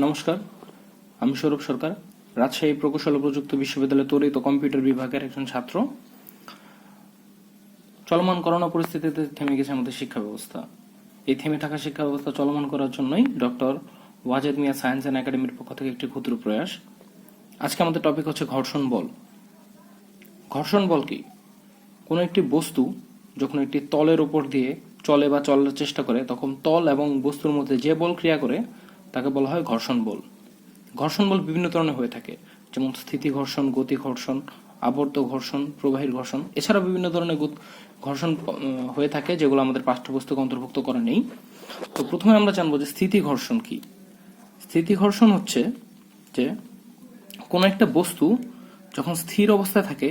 নমস্কার, আমি সৌরভ সরকার, রাজশাহী প্রকৌশল ও প্রযুক্তি বিশ্ববিদ্যালয়ের তড়িৎ ও কম্পিউটার বিভাগের একজন ছাত্র। চলমান করোনা পরিস্থিতিতে থেমে গেছে আমাদের শিক্ষা ব্যবস্থা। এই থেমে থাকা শিক্ষা ব্যবস্থা চলমান করার জন্যই doctor Wazed Mia science and একাডেমির পক্ষ থেকে একটি ক্ষুদ্র প্রয়াস। আজকে আমাদের টপিক হচ্ছে ঘর্ষণ বল। ঘর্ষণ বল কি? কোনো একটি বস্তু যখন একটি তলের উপর দিয়ে চলে বা চলার চেষ্টা করে, তখন তল এবং বস্তুর মধ্যে যে বল ক্রিয়া করে তাকে বলা হয় ঘর্ষণ বল। ঘর্ষণ বল বিভিন্ন ধরনের হয়ে থাকে, যেমন স্থিতি ঘর্ষণ, গতি ঘর্ষণ, আবর্ত ঘর্ষণ, প্রবাহীর ঘর্ষণ। এছাড়া বিভিন্ন ধরনের ঘর্ষণ হয়ে থাকে যেগুলো আমাদের পাঠ্যপুস্তকে অন্তর্ভুক্ত করা নেই। তো প্রথমে আমরা জানবো যে স্থিতি ঘর্ষণ কি। স্থিতি ঘর্ষণ হচ্ছে যে কোনো একটা বস্তু যখন স্থির অবস্থায় থাকে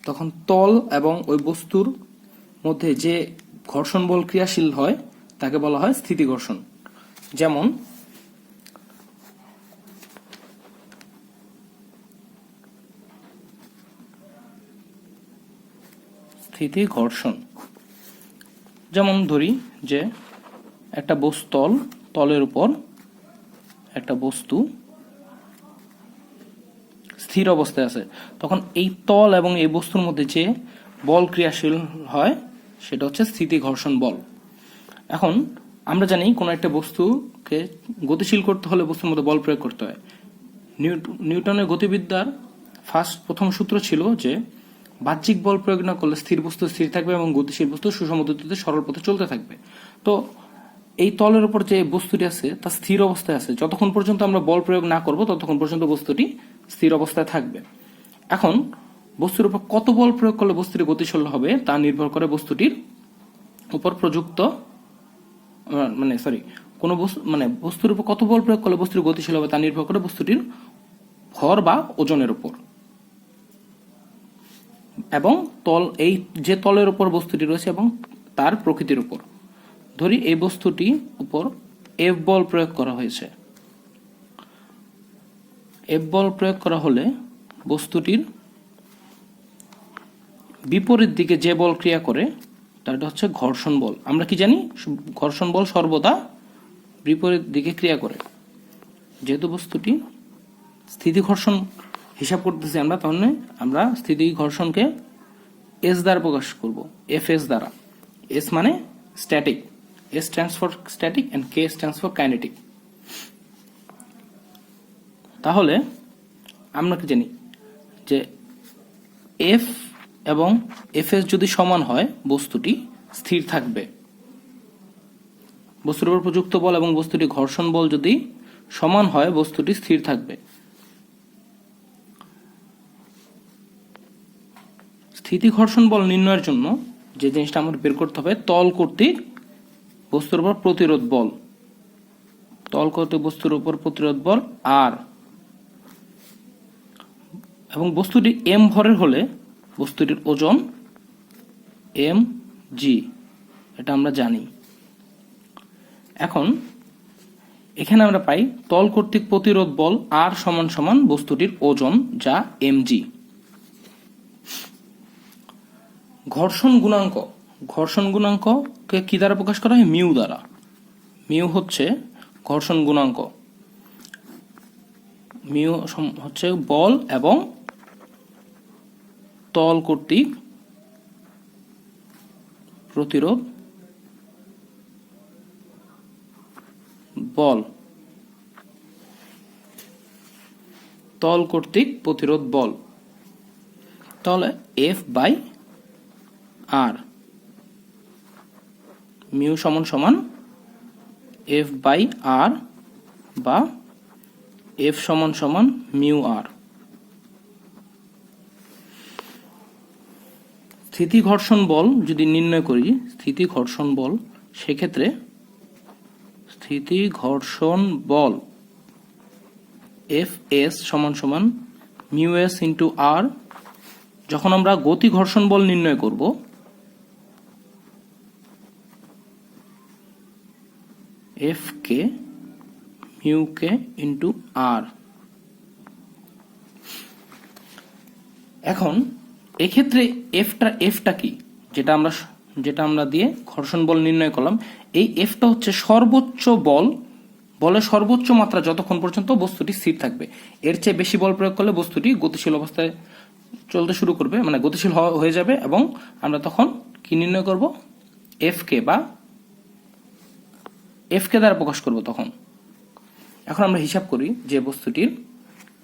তখন তল এবং ওই বস্তুর মধ্যে যে ঘর্ষণ বল ক্রিয়াশীল হয় তাকে বলা হয় স্থিতি ঘর্ষণ। যেমন স্থিতি ঘর্ষণ, যেমন ধরি যে একটা তলের উপর একটা বস্তু স্থির অবস্থায় আছে, তখন এই তল এবং এই বস্তুর মধ্যে যে বল ক্রিয়াশীল হয় সেটা হচ্ছে স্থিতি ঘর্ষণ বল। এখন আমরা জানি কোনো একটা বস্তুকে গতিশীল করতে হলে বস্তুর মধ্যে বল প্রয়োগ করতে হয়। নিউটনের গতিবিদ্যার প্রথম সূত্র ছিল যে বাহ্যিক বল প্রয়োগ না করলে স্থির বস্তু স্থির থাকবে এবং গতিশীল বস্তু সুষমগতিতে সরল পথে চলতে থাকবে। তো এই তলের উপর যে বস্তুটি আছে তা স্থির অবস্থায় আছে, যতক্ষণ পর্যন্ত আমরা বল প্রয়োগ না করব ততক্ষণ পর্যন্ত বস্তুটি স্থির অবস্থায় থাকবে। এখন বস্তুর উপর কত বল প্রয়োগ করলে বস্তুটি গতিশীল হবে তা নির্ভর করে বস্তুটির উপর প্রযুক্ত বস্তুর উপর কত বল প্রয়োগ করলে বস্তুটি গতিশীল হবে তা নির্ভর করে বস্তুটির ভর বা ওজনের উপর এবং এই যে তলের উপর বস্তুটি রয়েছে এবং তার প্রকৃতির উপর। ধরি এই বস্তুটি উপর এফ বল প্রয়োগ করা হয়েছে। এফ বল প্রয়োগ করা হলে বস্তুটির বিপরীত দিকে যে বল ক্রিয়া করে তাটা হচ্ছে ঘর্ষণ বল। আমরা কি জানি? ঘর্ষণ বল সর্বদা বিপরীত দিকে ক্রিয়া করে। যেহেতু বস্তুটি স্থিতি ঘর্ষণ হিসাব করতেছি আমরা, তাহলে আমরা স্থিতি ঘর্ষণকে এস দ্বারা প্রকাশ করব, এফ এস দ্বারা। এস মানে static, S stands for static and K stands for kinetic. তাহলে আমরা কি জানি যে এফ এবং এফ এস যদি সমান হয় বস্তুটি স্থির থাকবে। বস্তুর উপর প্রযুক্ত বল এবং বস্তুটি ঘর্ষণ বল যদি সমান হয় বস্তুটি স্থির থাকবে। স্থিতি ঘর্ষণ বল নির্ণয়ের জন্য যে জিনিসটা আমাদের বের করতে হবে, তল কর্তৃক বস্তুর উপর প্রতিরোধ বল। তল কর্তৃক বস্তুর উপর প্রতিরোধ বল আর, এবং বস্তুটি এম ভরের হলে বস্তুটির ওজন এম জি, এটা আমরা জানি। এখন এখানে আমরা পাই তল কর্তৃক প্রতিরোধ বল আর সমান সমান বস্তুটির ওজন, যা এম জি। ঘর্ষণ গুণাঙ্ককে কি দ্বারা প্রকাশ করা হয়? মিউ দ্বারা। মিউ হচ্ছে ঘর্ষণ গুণাঙ্ক। মিউ হচ্ছে বল এবং তল কর্তৃক প্রতিরোধ বল। তল কর্তৃক প্রতিরোধ বল তাহলে এফ বাই আর, মিউ সমান সমান এফ বাই আর বা এফ সমান সমান মিউ আর। স্থিতি ঘর্ষণ বল যদি নির্ণয় করি, স্থিতি ঘর্ষণ বল, সেক্ষেত্রে স্থিতি ঘর্ষণ বল এফ এস সমান সমান মিউ এস ইন্টু আর। যখন আমরা গতি ঘর্ষণ বল নির্ণয় করব, এফ কে মিউ কে ইন্টু আর। এখন এক্ষেত্রে এফটা কি, যেটা আমরা দিয়ে ঘর্ষণ বল নির্ণয় করলাম, এই এফটা হচ্ছে সর্বোচ্চ বল বলের সর্বোচ্চ মাত্রা যতক্ষণ পর্যন্ত বস্তুটি স্থির থাকবে। এর চেয়ে বেশি বল প্রয়োগ করলে বস্তুটি গতিশীল অবস্থায় চলতে শুরু করবে, মানে গতিশীল হয়ে যাবে, এবং আমরা তখন কি নির্ণয় করব? এফ কে দ্বারা প্রকাশ করব তখন। এখন আমরা হিসাব করি যে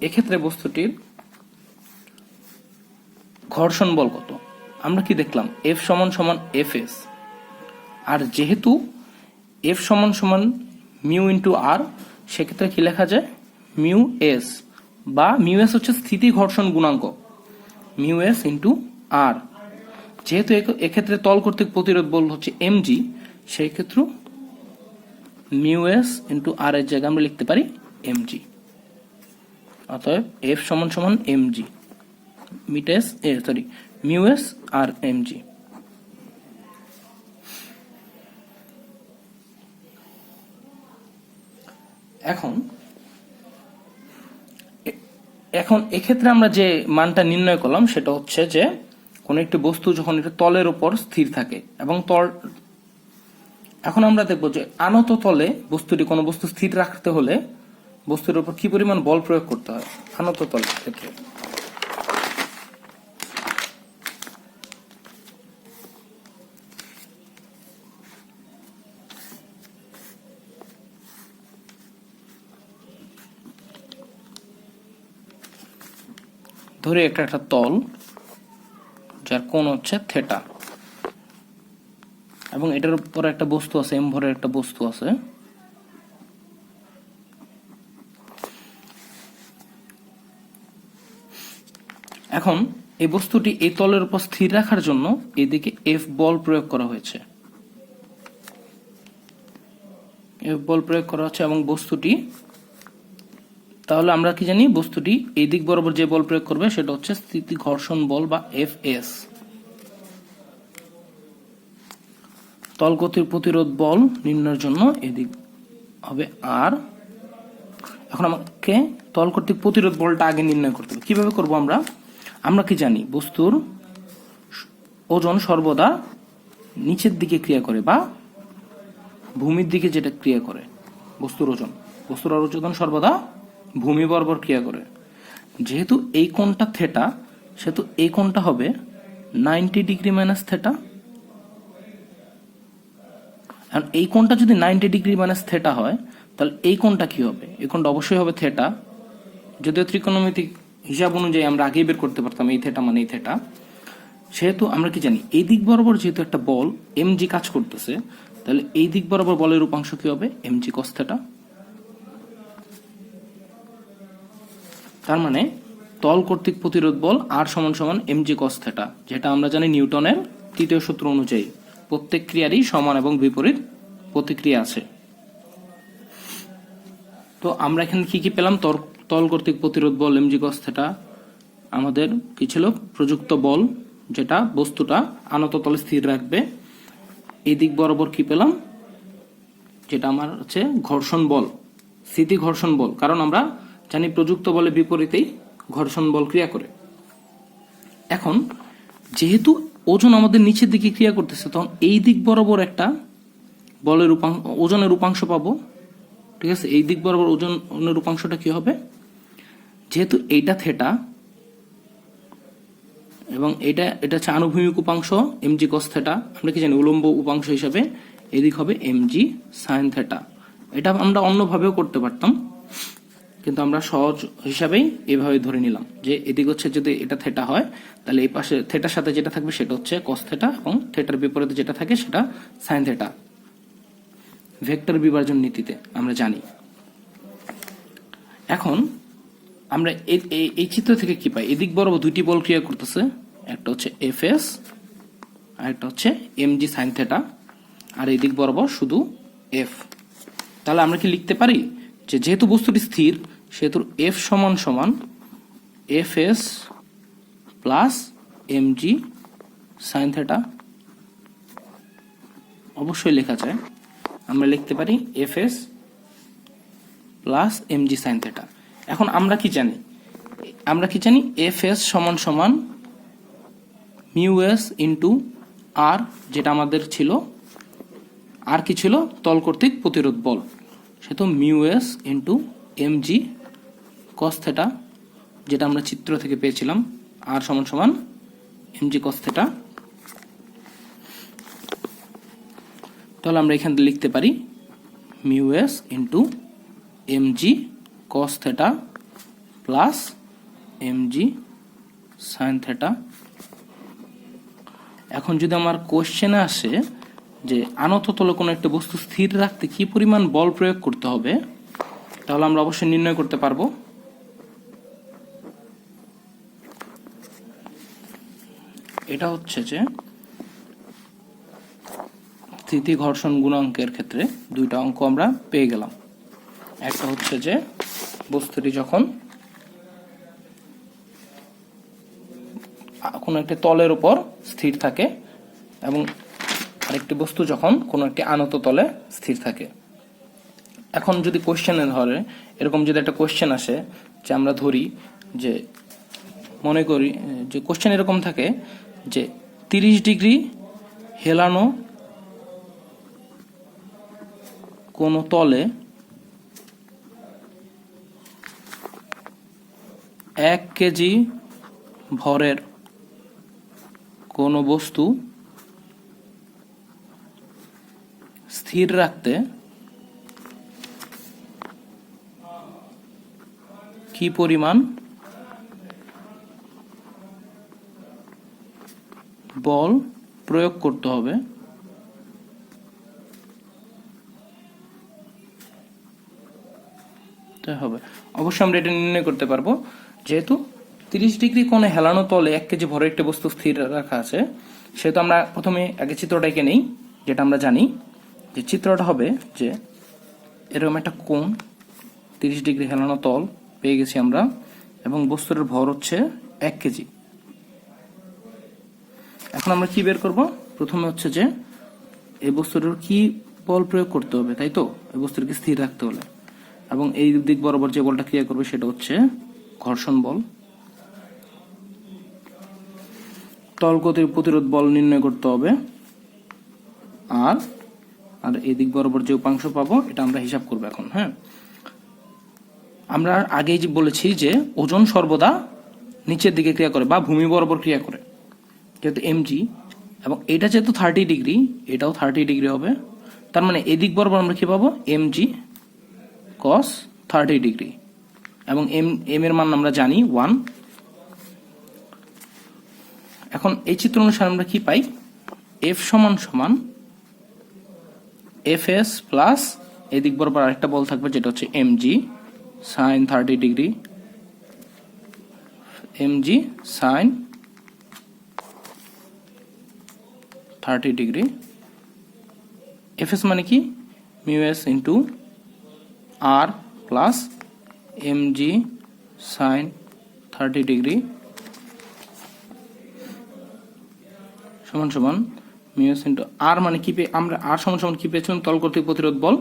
এক্ষেত্রে বস্তুটির ঘর্ষণ বল কত। আমরা কি দেখলাম? এফ সমান সমান এফ এস, আর যেহেতু এফ সমান সমান মিউ ইন্টু আর, সেক্ষেত্রে কি লেখা যায়? মিউ এস, বা মিউ এস হচ্ছে স্থিতি ঘর্ষণ গুণাঙ্ক, মিউ এস ইন্টু আর। যেহেতু এক্ষেত্রে তল কর্তৃক প্রতিরোধ বল হচ্ছে এমজি, সেই ক্ষেত্রে মিউ এস ইন্টু আর এর জায়গায় আমরা লিখতে পারি এমজি। অতএব এফ সমান সমান এমজি, মিউ এস আর এমজি। এখন এক্ষেত্রে আমরা যে মানটা নির্ণয় করলাম সেটা হচ্ছে যে কোন একটি বস্তু যখন এটা তলের উপর স্থির থাকে এবং এখন আমরা দেখবো যে আনত তলে কোনো বস্তু স্থির রাখতে হলে বস্তুর উপর কি পরিমাণ বল প্রয়োগ করতে হয় আনত তলের ক্ষেত্রে। ধরে একটা তল যার কোণ হচ্ছে থিটা, এবং এটার উপর একটা বস্তু আছে, এম ভরের একটা বস্তু আছে। এখন এই বস্তুটি এই তলের উপর স্থির রাখার জন্য এদিকে এফ বল প্রয়োগ করা হয়েছে, এবং বস্তুটি, তাহলে আমরা কি জানি? বস্তুটি এই দিক বরাবর যে বল প্রয়োগ করবে সেটা হচ্ছে স্থিতি ঘর্ষণ বল বা এফ এস। তল গতির প্রতিরোধ বল নির্ণয়ের জন্য এদিক হবে আর। এখন আমাকে তল কর্তৃক প্রতিরোধ বলটা আগে নির্ণয় করতে হবে। কিভাবে করব? আমরা কি জানি? বস্তুর ওজন সর্বদা নিচের দিকে ক্রিয়া করে, বা ভূমির দিকে যেটা ক্রিয়া করে। বস্তুর ওজন সর্বদা ভূমি বরাবর ক্রিয়া করে। যেহেতু এই কোণটা থিটা, সেহেতু এই কোণটা হবে 90 ডিগ্রি মাইনাস থিটা। এখন এই কোণটা যদি 90 ডিগ্রি মাইনাস থিটা হয়, তাহলে এই কোণটা কি হবে? এই কোণটা অবশ্যই হবে থিটা। যদিও ত্রিকোণমিতিক হিসাব অনুযায়ী আমরা আগেই বের করতে পারতাম এই থিটা মানে এই থিটা। সেহেতু আমরা কি জানি? এই দিক বরাবর যেহেতু একটা বল এমজি কাজ করতেছে, তাহলে এই দিক বরাবর বলের রূপাংশ কি হবে? MG cos theta. তার মানে তল কর্তৃক প্রতিরোধ বল আর সমান সমান এমজি কস থিটা, যেটা আমরা জানি নিউটনের তৃতীয় সূত্র অনুযায়ী প্রত্যেক ক্রিয়ারই সমান এবং বিপরীত প্রতিক্রিয়া আছে। তো আমরা এখানে কি কি পেলাম? তল কর্তৃক প্রতিরোধ বল এমজি কস থিটা। আমাদের কি ছিল? প্রযুক্ত বল, যেটা বস্তুটা আনত তলে স্থির রাখবে। এই দিক বরাবর কি পেলাম? যেটা আমার হচ্ছে ঘর্ষণ বল, স্থিতি ঘর্ষণ বল, কারণ আমরা জানি প্রযুক্ত বলের বিপরীতেই ঘর্ষণ বল ক্রিয়া করে। এখন যেহেতু ওজন আমাদের নিচের দিকে ক্রিয়া করতেছে, তখন এই দিক বরাবর একটা ওজনের উপাংশ পাবো। ঠিক আছে, এই দিক বরাবর ওজনের উপাংশটা কি হবে? যেহেতু এইটা থিটা এবং এটা হচ্ছে আনুভূমিক উপাংশ এমজি কস থিটা, আমরা কি জানি? উলম্ব উপাংশ হিসাবে এদিক হবে এমজি সাইন থিটা। এটা আমরা অন্যভাবেও করতে পারতাম, কিন্তু আমরা সহজ হিসাবেই এভাবে ধরে নিলাম যে এদিক হচ্ছে, যদি এটা থিটা হয় তাহলে এই পাশে থিটার সাথে যেটা থাকবে সেটা হচ্ছে কস থিটা, এবং থিটার বিপরীতে যেটা থাকে সেটা সাইন থিটা। ভেক্টর বিভাজন নীতিতে আমরা জানি। এখন আমরা এই চিত্র থেকে কি পাই? এদিক বরাবর দুইটি বল ক্রিয়া করতেছে, একটা হচ্ছে এফ এস আর একটা হচ্ছে এমজি সাইন থিটা, আর এই দিক বরাবর শুধু এফ। তাহলে আমরা কি লিখতে পারি যে যেহেতু বস্তুটি স্থির, সেহেতু এফ সমান সমান F S plus MG sine theta? অবশ্যই লেখা যায়। আমরা লিখতে পারি F S plus MG sine theta. এখন আমরা কি জানি? এফ এস সমান সমান মিউ এস ইন্টু আর, যেটা আমাদের ছিল। আর কি ছিল? তল কর্তৃক প্রতিরোধ বল। সেহেতু mu S into M G cos theta, যেটা আমরা চিত্র থেকে পেয়েছিলাম, আর সমান সমান এম জি কস থেটা। তাহলে আমরা এখান থেকে লিখতে পারি mu S into M G cos theta plus M G sine theta. এখন যদি আমার কোশ্চেনে আসে যে আনত তলে কোনো একটা বস্তু স্থির রাখতে কি পরিমাণ বল প্রয়োগ করতে হবে, তাহলে আমরা অবশ্যই নির্ণয় করতে পারবো। এটা হচ্ছে যে স্থিতি ঘর্ষণ গুণাঙ্কের ক্ষেত্রে দুইটা অঙ্ক আমরা পেয়ে গেলাম। একটা হচ্ছে যে বস্তুটি যখন কোনো একটি তলের উপর স্থির থাকে এবং আরেকটি বস্তু যখন কোনো একটি আনত তলে স্থির থাকে। এখন যদি কোশ্চেনে ধরে এরকম যদি একটা কোশ্চেন আসে যে আমরা ধরি যে মনে করি যে কোশ্চেন এরকম থাকে যে 30 ডিগ্রি হেলানো কোনো তলে 1 কেজি ভরের কোনো বস্তু স্থির রাখতে কি পরিমাণ বল প্রয়োগ করতে হবে অবশ্যই আমরা এটা নির্ণয় করতে পারবো। যেহেতু 30 ডিগ্রি কোণে হেলানো তলে 1 কেজি ভরের একটি বস্তু স্থির রাখা আছে, সেহেতু আমরা প্রথমে আগে চিত্রটা এঁকে নেই। যেটা আমরা জানি যে চিত্রটা হবে যে এরকম একটা কোণ, 30 ডিগ্রি হেলানো তল পেয়ে গেছি আমরা, এবং বস্তুর ভর হচ্ছে 1 কেজি। এখন আমরা কি বের করব? প্রথমে হচ্ছে যে এই বস্তুটার কি বল প্রয়োগ করতে হবে, তাই তো? এই বস্তুটাকে স্থির রাখতে হলে, এবং এই দিক বরাবর যে বলটা ক্রিয়া করবে সেটা হচ্ছে ঘর্ষণ বল। তল গতির প্রতিরোধ বল নির্ণয় করতে হবে, আর আর এই দিক বরাবর যে উপাংশ পাবো এটা আমরা হিসাব করবো এখন। হ্যাঁ, আমরা আগেই যে বলেছি যে ওজন সর্বদা নিচের দিকে ক্রিয়া করে বা ভূমি বরাবর ক্রিয়া করে, যেহেতু এমজি, এবং এটা যেহেতু 30 ডিগ্রি, এটাও 30 ডিগ্রি হবে। তার মানে এদিক বরাবর আমরা কি পাবো? এমজি কস 30 ডিগ্রি, এবং এম এর মান আমরা জানি 1। এখন এই চিত্র অনুসারে আমরা কি পাই? এফ সমান সমান এফ এস প্লাস এদিক বরাবর আরেকটা বল থাকবে যেটা হচ্ছে MG sine 30 degree, MG sine 30 degree. F S মানে কি? Mu S into R plus MG sine 30 degree সমান সমান মিউ এস ইন্টু আর, মানে কি পেয়ে আমরা আর সমান সমান কি পেয়েছিলাম? তল কর্তৃক প্রতিরোধ বল।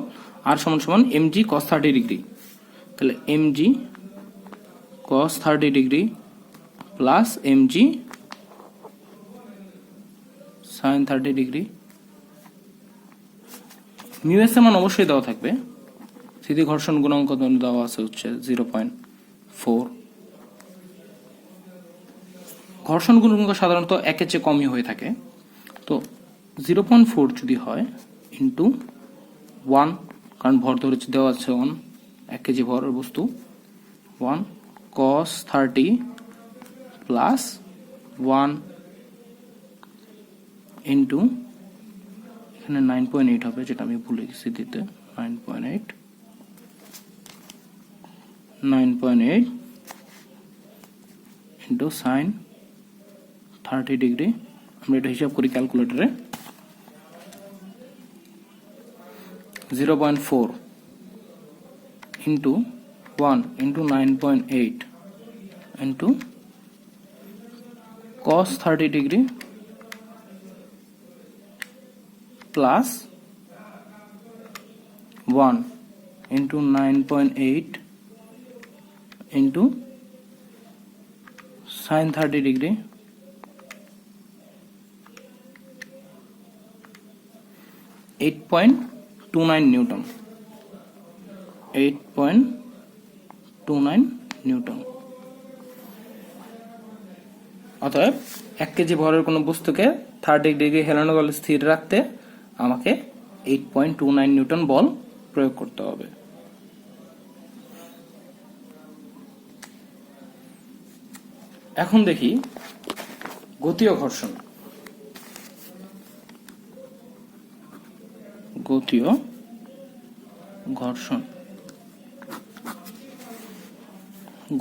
আর সমান সমান এমজি কস 30 ডিগ্রি। তাহলে MG cos 30 degree plus MG sine 30 degree. Mu S এর মান অবশ্যই দেওয়া থাকবে। স্থিতি ঘর্ষণ গুণাঙ্ক দেওয়া আছে হচ্ছে 0.4। ঘর্ষণ গুণাঙ্ক সাধারণত 1 এর চেয়ে কমই হয়ে থাকে। তো 0.4 যদি হয় ইন্টু 1, কারণ ভর ধরে দেওয়া আছে 1 কেজি ভরের বস্তু, 1 cos 30 প্লাস 1 ইন্টু এখানে 9.8 হবে, যেটা আমি ভুলে গেছি দিতে। 9.8 ইন্টু সাইন 30 ডিগ্রি। আমরা এটা হিসাব করি ক্যালকুলেটরে। 0.4 into 1 into 9.8 into cos 30 degree plus 1 into 9.8 into sine 30 degree. 8.29 Newton. 8.29 Newton. অতএব 1 কেজি ভরের কোনো বস্তুকে 30 ডিগ্রি হেলানো বলে স্থির রাখতে আমাকে 8.29 নিউটন বল প্রয়োগ করতে হবে। এখন দেখি গতীয় ঘর্ষণ। গতীয় ঘর্ষণ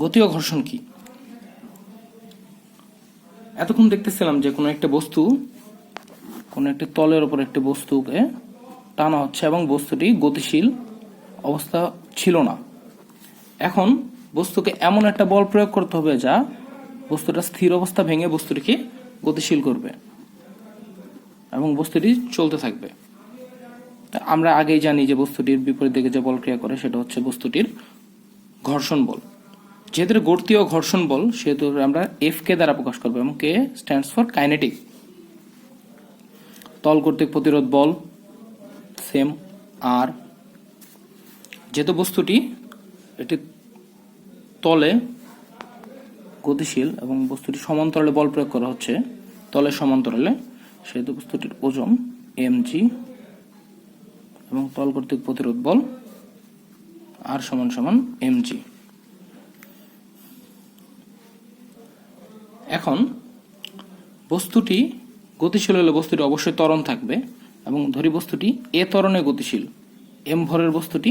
গতীয় ঘর্ষণ কি? এতক্ষণ দেখতেছিলাম যে কোনো একটা বস্তু, কোনো একটা তলের উপর একটা বস্তুকে টানা হচ্ছে এবং বস্তুটি গতিশীল অবস্থা ছিল না। এখন বস্তুকে এমন একটা বল প্রয়োগ করতে হবে যা বস্তুটা স্থির অবস্থা ভেঙে বস্তুটিকে গতিশীল করবে এবং বস্তুটি চলতে থাকবে। আমরা আগেই জানি যে বস্তুটির বিপরীত দিকে যে বল ক্রিয়া করে সেটা হচ্ছে বস্তুটির ঘর্ষণ বল। যেহেতু গতীয় ঘর্ষণ বল সেহেতু আমরা এফ কে দ্বারা প্রকাশ করবো এবং কে স্ট্যান্ডস ফর কাইনেটিক। তল কর্তৃক প্রতিরোধ বল সেম আর। যেহেতু বস্তুটি এটি তলে গতিশীল এবং বস্তুটি সমান্তরালে বল প্রয়োগ করা হচ্ছে তলের সমান্তরালে, সেহেতু বস্তুটির ওজন mg এবং তল কর্তৃক প্রতিরোধ বল আর সমান সমান mg। এখন বস্তুটি গতিশীল হলে বস্তুটি অবশ্যই ত্বরণ থাকবে এবং ধরি বস্তুটি এ ত্বরণে গতিশীল, এম ভরের বস্তুটি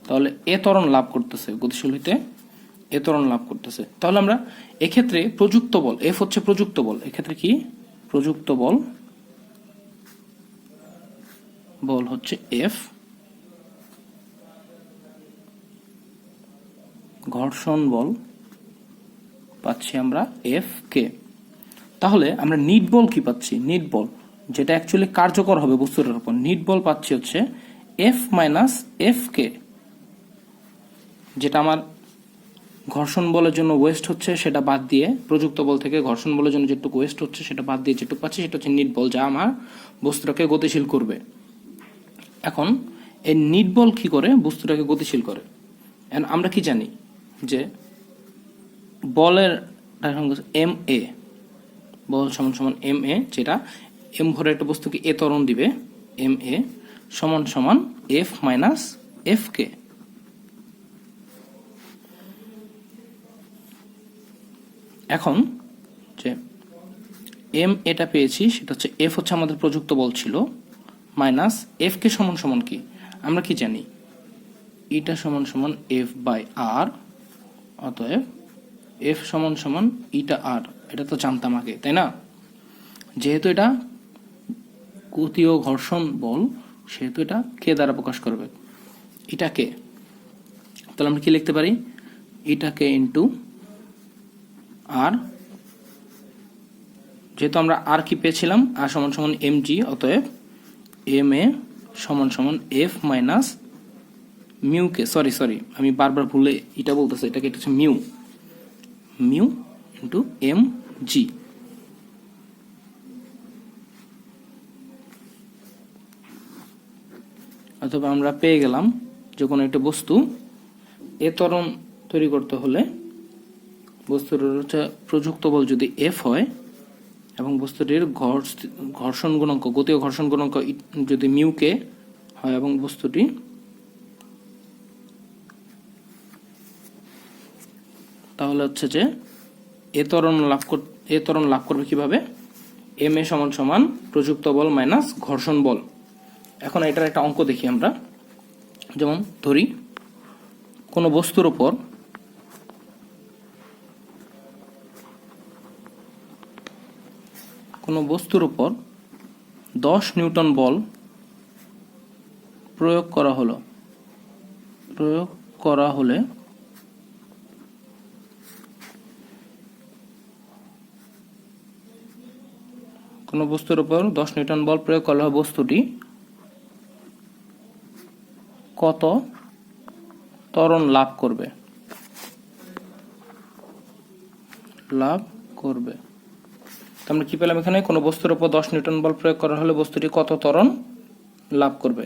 তাহলে এ ত্বরণ লাভ করতেছে, গতিশীল হইতে এ ত্বরণ লাভ করতেছে। তাহলে আমরা এক্ষেত্রে প্রযুক্ত বল, এফ হচ্ছে প্রযুক্ত বল, এক্ষেত্রে কি প্রযুক্ত বল, বল হচ্ছে এফ, ঘর্ষণ বল পাচ্ছি আমরা এফ কে। তাহলে আমরা নিট বল কি পাচ্ছি? নিট বল যেটা অ্যাকচুয়ালি কার্যকর হবে বস্তুটার উপর, নিট বল পাচ্ছি হচ্ছে এফ মাইনাস এফ কে। যেটা আমার ঘর্ষণ বলের জন্য ওয়েস্ট হচ্ছে সেটা বাদ দিয়ে, প্রযুক্ত বল থেকে ঘর্ষণ বলের জন্য যেটুকু ওয়েস্ট হচ্ছে সেটা বাদ দিয়ে যেটুকু পাচ্ছি সেটা হচ্ছে নিট বল, যা আমার বস্তুটাকে গতিশীল করবে। এখন এই নিট বল কি করে? বস্তুটাকে গতিশীল করে। আমরা কি জানি যে বলের এম এ, বল সমান সমান এম এ, যেটা এম ভরে একটা বস্তুকে এ ত্বরণ দিবে, এম এ সমান সমান এফ মাইনাস এফ কে। এখন যে এম এটা পেয়েছি সেটা হচ্ছে এফ হচ্ছে আমাদের প্রযুক্ত বল ছিল, মাইনাস এফ কে সমান সমান কি আমরা কি জানি? ইটা সমান সমান এফ বাই আর। অতএব এফ সমান সমান ইটা আর, এটা তো জানতাম আগে, তাই না? যেহেতু এটা গতীয় ঘর্ষণ বল সেহেতু এটা কে দ্বারা প্রকাশ করবে, এটা কে। তাহলে আমরা কি লিখতে পারি? এটা কে ইন্টু আর। যেহেতু আমরা আর কি পেয়েছিলাম, আর সমান সমান এম জি, অতএব এম এ সমান সমান F minus mu K, sorry আমি বারবার ভুলে এটা বলতেছি, এটাকে এটা হচ্ছে mu, mu into M G. অথবা আমরা পেয়ে গেলাম যে কোনো একটা বস্তু এ ত্বরণ তৈরি করতে হলে বস্তুর হচ্ছে প্রযুক্ত বল যদি এফ হয় এবং বস্তুটির ঘর্ষণ গুণাঙ্ক, গতীয় ঘর্ষণ গুণাঙ্ক যদি মিউ কে হয় এবং বস্তুটি তাহলে হচ্ছে যে এ ত্বরণ লাভ করবে কিভাবে? এম এ সমান সমান প্রযুক্ত বল মাইনাস ঘর্ষণ বল। এখন এটার একটা অঙ্ক দেখি আমরা। যেমন ধরি কোনো বস্তুর উপর কোনো বস্তুর উপর 10 নিউটন বল প্রয়োগ করা হলে কোনো বস্তুর উপর 10 নিউটন বল প্রয়োগ করা হলে বস্তুটি কত ত্বরণ লাভ করবে? আমরা কি পেলাম এখানে? কোনো বস্তুর উপর 10 নিউটন বল প্রয়োগ করা হলে বস্তুটি কত ত্বরণ লাভ করবে।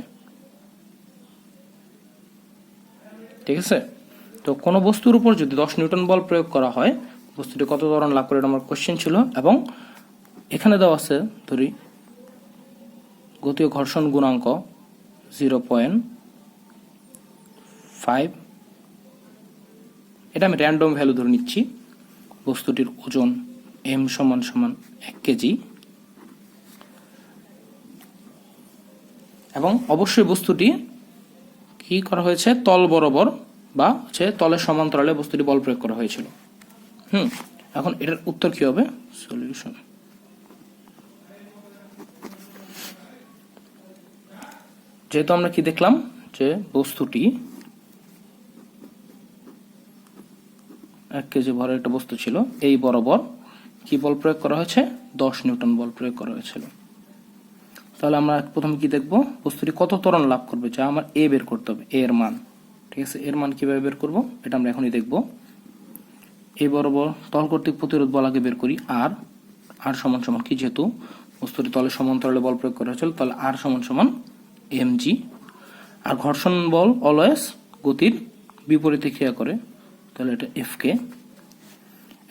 ঠিক আছে। তো কোনো বস্তুর উপর যদি 10 নিউটন বল প্রয়োগ করা হয় বস্তুটি কত ত্বরণ লাভ করে, এটা আমার কোশ্চেন ছিল। এবং এখানে দেওয়া আছে ধরি গতীয় ঘর্ষণ গুণাঙ্ক 0.5, এটা আমি র্যান্ডম ভ্যালু ধরে নিচ্ছি। বস্তুটির ওজন m সমান সমান 1 কেজি, এবং অবশ্যই বস্তুটি কি করা হয়েছে, তল বরাবর বা হচ্ছে তলের সমান্তরালে বস্তুটি বল প্রয়োগ করা হয়েছিল। এখন এটার উত্তর কি হবে? সলিউশন। যেহেতু আমরা কি দেখলাম যে বস্তুটি 1 কেজি ভরের একটা বস্তু ছিল, এই বরাবর কি বল প্রয়োগ করা হয়েছে? 10 নিউটন বল প্রয়োগ করা হয়েছিল। তাহলে আমরা প্রথমে কি দেখব, বস্তুটি কত ত্বরণ লাভ করবে, যা আমার এ বের করতে হবে, এ এর মান। ঠিক আছে, এর মান কিভাবে বের করব এটা আমরা এখনই দেখব। এই বরাবর তল কর্তৃক প্রতিরোধ বল আগে বের করি, আর আর সমান সমান কি, যেহেতু বস্তুটি তলের সমান্তরালে বল প্রয়োগ করা হয়েছিল, তাহলে আর সমান সমান mg। আর ঘর্ষণ বল অলওয়েজ গতির বিপরীতে ক্রিয়া করে, তাহলে এটা এফ কে।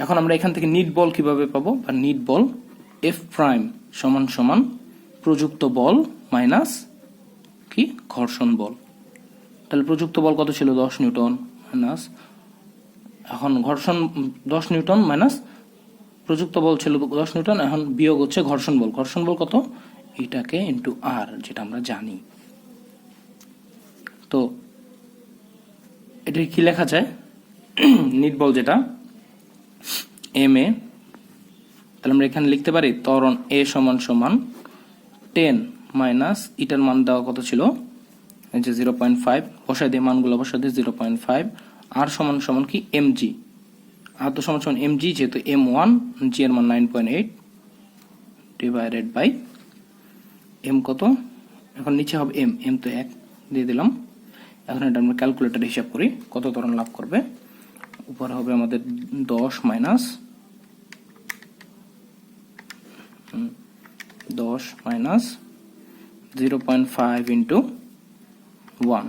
এখন আমরা এখান থেকে নিট বল কিভাবে পাবো, বা নিট বল এফ প্রাইম সমান সমান প্রযুক্ত বল মাইনাস কি, ঘর্ষণ বল। তাহলে প্রযুক্ত বল কত ছিল? 10 নিউটন মাইনাস, এখন ঘর্ষণ 10 নিউটন মাইনাস প্রযুক্ত বল ছিল 10 নিউটন, এখন বিয়োগ হচ্ছে ঘর্ষণ বল। ঘর্ষণ বল কত? এটাকে ইন্টু আর, যেটা আমরা জানি। তো এটা কি লেখা যায়? নিট বল যেটা এম এ, তাহলে আমরা এখানে লিখতে পারি ত্বরণ এ সমান সমান 10 মাইনাস ইটার মান দেওয়া কত ছিল, এই যে 0.5, বসাই দিয়ে মানগুলো বসাই দিয়ে 0.5, আর সমান সমান কি mg, আর তো সমান সমান mg, যেহেতু m1, g এর মান 9.8 ডিভাইডেড বাই m কত, এখন নিচে হবে m তো 1 দিয়ে দিলাম। এখন এটা আমরা ক্যালকুলেটরে হিসাব করি কত ত্বরণ লাভ করবে। উপরে হবে আমাদের 10 মাইনাস 0.5 ইন্টু 1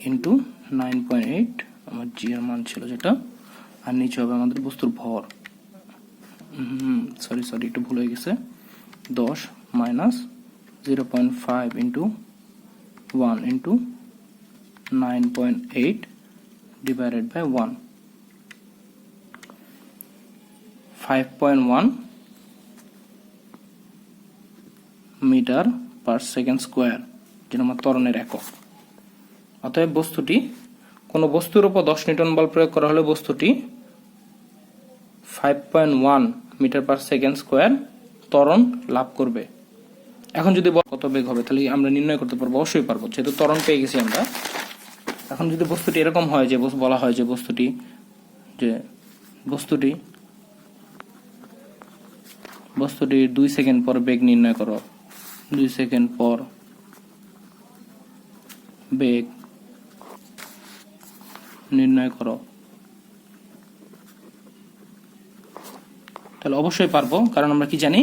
ইন্টু 9.8, আমার জি এর মান ছিল যেটা, আর নিচে হবে আমাদের বস্তুর ভর। সরি একটু ভুল হয়ে গেছে। 10 minus 0.5 into 1 into 9.8 divided by 1, 5.1 metre per second square, যেটা আমার ত্বরণের একক। অতএব বস্তুটি, কোনো বস্তুর উপর 10 নিউটন বল প্রয়োগ করা হলে বস্তুটি 5.1 মিটার পার সেকেন্ড স্কোয়ার ত্বরণ লাভ করবে। এখন যদি কত বেগ হবে, তাহলে আমরা নির্ণয় করতে পারবো, অবশ্যই পারবো, যেহেতু ত্বরণ পেয়ে গেছি আমরা। এখন যদি বস্তুটি এরকম হয় যে বলা হয় যে বস্তুটি 2 সেকেন্ড পর বেগ নির্ণয় করো, 2 সেকেন্ড পর বেগ নির্ণয় করো, তাহলে অবশ্যই পারবো। কারণ আমরা কি জানি,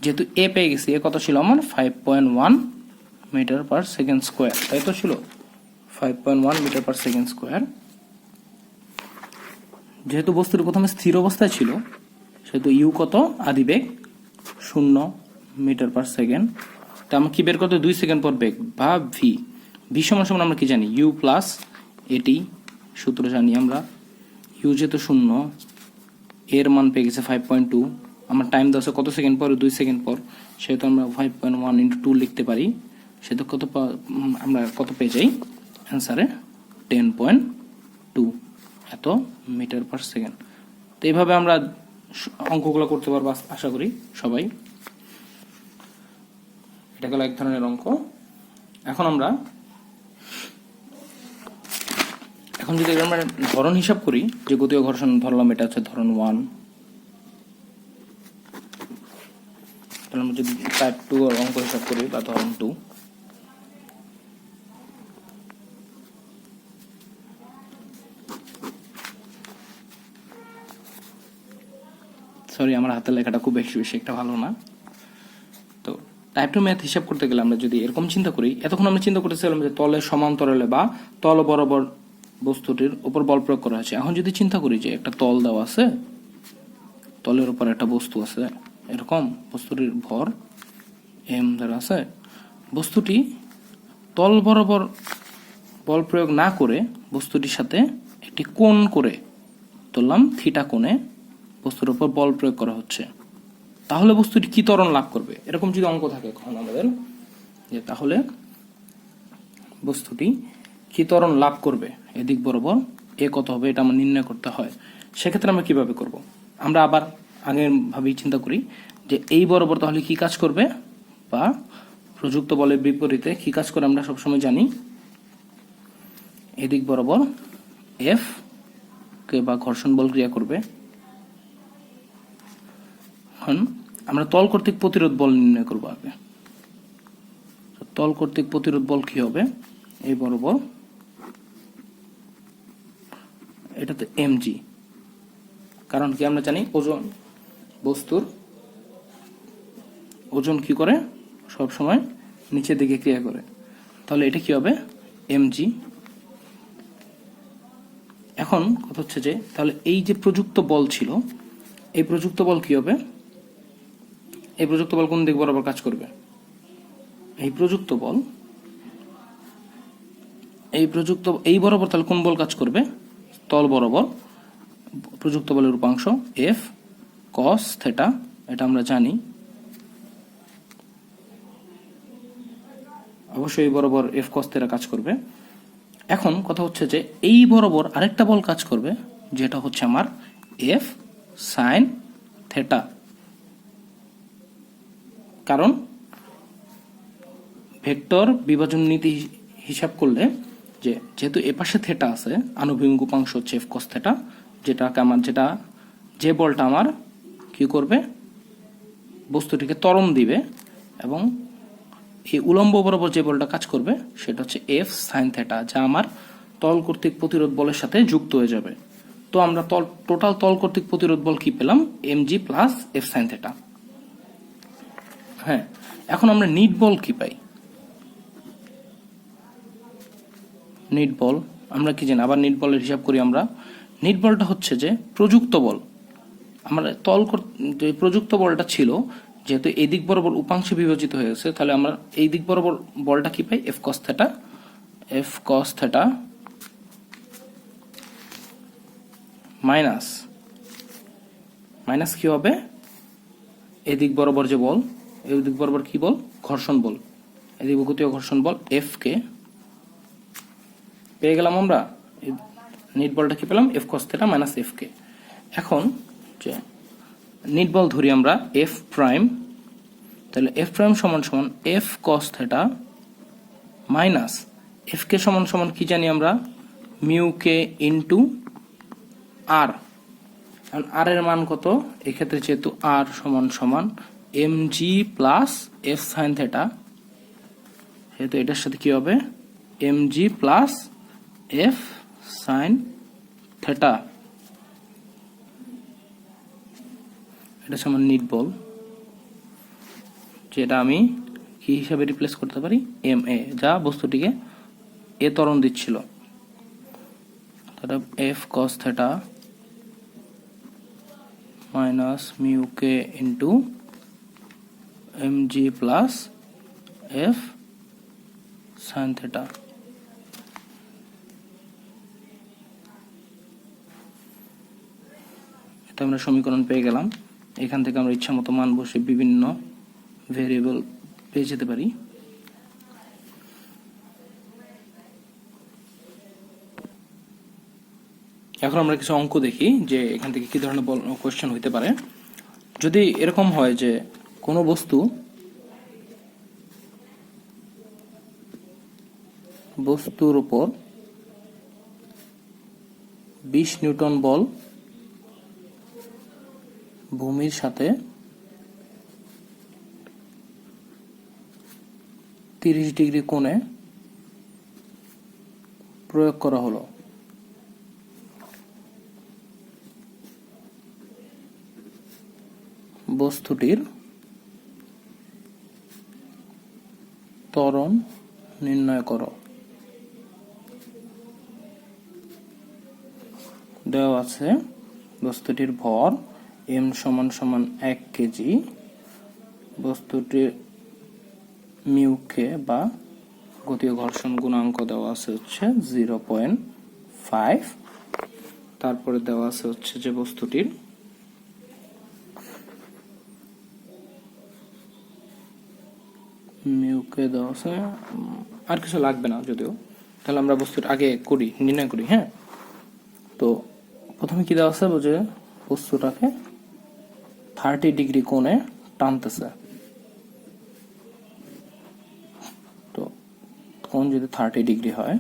যেহেতু এ পেয়ে গেছি, এ কত ছিল আমার 5.1 মিটার পার সেকেন্ড স্কোয়ার, তাই তো ছিল 5.1 মিটার পার সেকেন্ড স্কোয়ার। যেহেতু বস্তুটি প্রথমে স্থির অবস্থায় ছিল, সেহেতু ইউ কত, আদিবেগ 0 মিটার পার সেকেন্ড। তা আমরা কি বের করতে, 2 সেকেন্ড পর বেগ, বা ভি। ভি সমান সমান আমরা কি জানি, ইউ প্লাস এটি, সূত্র জানি আমরা। ইউ যেহেতু 0, এর মান পেয়ে গেছে 5.2, আমার টাইম দেওয়া আছে কত সেকেন্ড পর, 2 সেকেন্ড পর, সেহেতু আমরা 5.1 ইন্টু 2 লিখতে পারি। সেহেতু আমরা কত পেয়ে যাই অ্যান্সারে, 10.2 এত মিটার পার সেকেন্ড। তো এইভাবে আমরা অঙ্কগুলো করতে পারবো আশা করি সবাই। এটা গেল এক ধরনের অঙ্ক। এখন যদি আমরা ধরন হিসাব করি, যে গতীয় ঘর্ষণ ধরলাম, এটা হচ্ছে ধরন 1, তাহলে আমরা যদি টাইপ 2 এর অঙ্ক হিসাব করি, বা ধরন 2, সরি আমার হাতের লেখাটা খুব বেশি একটা ভালো না। তো টাইপ 2 ম্যাথ হিসাব করতে গেলে আমরা যদি এরকম চিন্তা করি, এতক্ষণ আমরা চিন্তা করতেছিলাম যে তলের সমান্তরালে বা তল বরাবর বস্তুটির উপর বল প্রয়োগ করা হয়েছে। এখন যদি চিন্তা করি যে একটা তল দেওয়া আছে, তলের উপর একটা বস্তু আছে, এরকম বস্তুটির ভর এম ধরা আছে, বস্তুটি তল বরাবর বল প্রয়োগ না করে বস্তুটির সাথে একটি কোণ করে ধরলাম থিটা কোণে বস্তুর উপর বল প্রয়োগ করা হচ্ছে, তাহলে বস্তুটি কি ত্বরণ লাভ করবে? এরকম যদি অঙ্ক থাকে এখন আমাদের, যে তাহলে বস্তুটি কি ত্বরণ লাভ করবে এদিক বরাবর, এ কত হবে এটা আমার নির্ণয় করতে হয়। সেক্ষেত্রে আমরা কিভাবে করব? আমরা আবার আগের ভাবেই চিন্তা করি যে এই বরাবর তাহলে কি কাজ করবে, বা প্রযুক্ত বলের বিপরীতে কি কাজ করে আমরা সবসময় জানি, এদিক বরাবর এফ কে বা ঘর্ষণ বল ক্রিয়া করবে। এখন আমরা তল কর্তৃক প্রতিরোধ বল নির্ণয় করব আগে। তল কর্তৃক প্রতিরোধ বল কি হবে? এই বরাবর এটাতে এমজি, কারণ কি আমরা জানি ওজন, বস্তুর ওজন কি করে সব সময় নিচের দিকে ক্রিয়া করে, তাহলে এটা কি হবে? এমজি। এখন কথা হচ্ছে যে তাহলে এই যে প্রযুক্ত বল ছিল, এই প্রযুক্ত বল কি হবে? এই প্রযুক্ত বল কোন দিক বরাবর কাজ করবে? এই প্রযুক্ত বল এই বরাবর তাহলে কোন বল কাজ করবে? তল বরাবর প্রযুক্ত বলের উপাংশ এফ কস থেটা, এটা আমরা জানি। অবশ্যই বরাবর এফ কস থেটা কাজ করবে। এখন কথা হচ্ছে যে এই বরাবর আরেকটা বল কাজ করবে, যেটা হচ্ছে আমার এফ সাইন থেটা। কারণ ভেক্টর বিভাজন নীতি হিসাব করলে যে যেহেতু এপাশে থেটা আছে, আনুভূমিক উপাংশ হচ্ছে এফ কস থেটা, যে বলটা আমার কি করবে? বস্তুটিকে ত্বরণ দিবে, এবং এই উলম্ব বরাবর যে বলটা কাজ করবে সেটা হচ্ছে এফ সাইন থেটা, যা আমার তল কর্তৃক প্রতিরোধ বলের সাথে যুক্ত হয়ে যাবে। তো আমরা টোটাল তল কর্তৃক প্রতিরোধ বল কি পেলাম? MG plus F sine theta. হ্যাঁ, এখন আমরা নিট বল কি পাই? নিট বল আমরা কি জানি? আবার নিট বলের হিসাব করি আমরা। নিট বলটা হচ্ছে যে প্রযুক্ত বল। আমরা যে প্রযুক্ত বলটা ছিল, যেহেতু এই দিক বরাবর উপাংশে বিভাজিত হয়েছে, তাহলে আমরা এই দিক বরাবর বলটা কি পাই? এফ কস থেটা মাইনাস কি হবে? এদিক বরাবর যে বল, এই দিক বরাবর কি বল? ঘর্ষণ বল, এদিক গতীয় ঘর্ষণ বল এফ কে পেয়ে গেলাম আমরা। নিট বলটা কি পেলাম? F cos theta minus F K. এখন যে নিট বল ধরি আমরা এফ প্রাইম, তাহলে এফ প্রাইম সমান সমান F cos theta minus F K সমান সমান কি জানি আমরা? মিউ কে ইন্টু আর। আর এর মান কত? এক্ষেত্রে যেহেতু আর সমান সমান M G plus F sine theta, সেহেতু এটার সাথে কি হবে? M G plus F sine theta, এটা সমান নিট বল, যেটা আমি কি হিসাবে রিপ্লেস করতে পারি? এম এ, যা বস্তুটিকে এ ত্বরণ দিচ্ছিল। তাহলে F cos theta minus mu K into M G plus F sine theta. এটা আমরা সমীকরণ পেয়ে গেলাম। এখান থেকে আমরা ইচ্ছা মতো মান বসে বিভিন্ন ভেরিয়েবল পেয়ে যেতে পারি। এখন আমরা কিছু অঙ্ক দেখি যে এখান থেকে কি ধরনের কোয়েশ্চেন হইতে পারে। যদি এরকম হয় যে কোনো বস্তুর উপর 20 নিউটন বল ভূমির সাথে 30 ডিগ্রি কোণে প্রয়োগ করা হলো, বস্তুটির ত্বরণ নির্ণয় করো। দেওয়া আছে বস্তুটির ভর m সমান সমান 1 কেজি, বস্তুটির মিউকে বা গতীয় ঘর্ষণ গুণাঙ্ক দেওয়া আছে হচ্ছে 0.5। তারপরে দেওয়া আছে হচ্ছে যে বস্তুটির মিউকে দেওয়া আছে, আর কিছু লাগবে না যদিও। তাহলে আমরা বস্তুটা আগে নির্ণয় করি। হ্যাঁ, তো প্রথমে কি দেওয়া আছে, যে বস্তুটাকে 30 ডিগ্রি কোণে টানতেছে। তো কোণ যদি 30 ডিগ্রি হয়,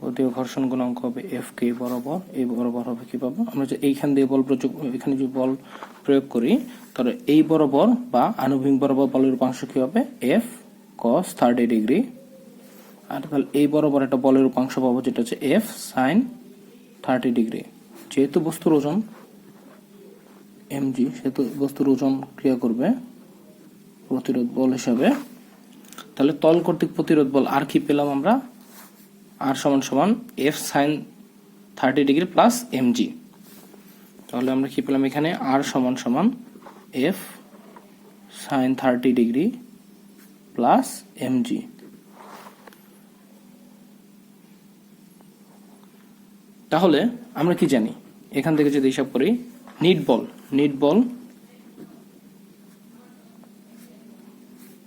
গতীয় ঘর্ষণ গুণাঙ্ক হবে এফ কে বরাবর, এই বরাবর হবে কি পাবো আমরা, যে এইখান দিয়ে এখানে যদি বল প্রয়োগ করি, তাহলে এই বরাবর বা আনুভূমিক বরাবর বলের উপাংশ কি হবে, এফ কস 30 ডিগ্রি। আর তাহলে এই বরাবর একটা বলের উপাংশ পাবো, যেটা হচ্ছে এফ সাইন 30 ডিগ্রি। যেহেতু বস্তুর ওজন mg, সেহেতু বস্তুর ওজন ক্রিয়া করবে প্রতিরোধ বল হিসাবে। তাহলে তল কর্তৃক প্রতিরোধ বল আর কি পেলাম আমরা, আর সমান সমান F sine 30 degree plus mg। তাহলে আমরা কি পেলাম এখানে, আর সমান সমান F sine 30 degree plus mg। তাহলে আমরা কি জানি, এখান থেকে যদি হিসাব করি, নিট বল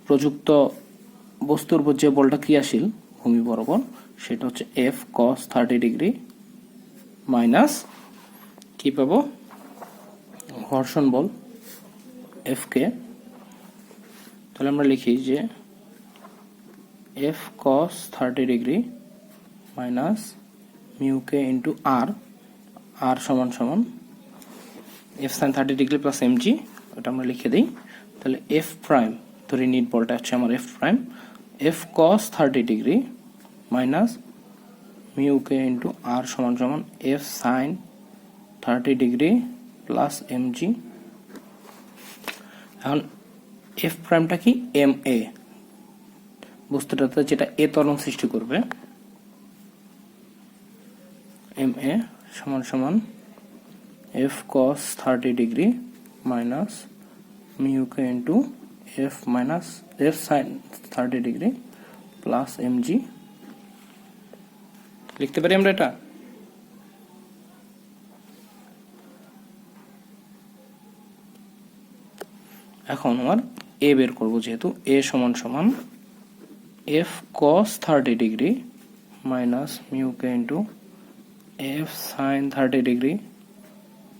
প্রযুক্ত বস্তুর উপর যে বলটা ক্রিয়াশীল ভূমি বরাবর, সেটা হচ্ছে এফ কস 30 ডিগ্রি মাইনাস কি পাবো, ঘর্ষণ বল এফ কে। তাহলে আমরা লিখি যে F cos 30 degree minus mu K into R সমান সমান F sine 30 degree plus mg, ওটা আমরা লিখে দিই। তাহলে এফ প্রাইম, ধরি নিট বলটা হচ্ছে আমার F prime, F cos 30 degree minus mu K into R সমান সমান F sine 30 degree plus mg। এখন এফ প্রাইমটা কি, এম এ, বস্তুটাতে যেটা এ ত্বরণ সৃষ্টি করবে, এম এ সমান সমান F cos 30 degree minus mu K into F minus F sine 30 degree plus mg। লিখতে পারি আমরা এটা। এখন আমার এ বের করব, যেহেতু এ সমান সমান F cos 30 degree minus mu K into F sine 30 degree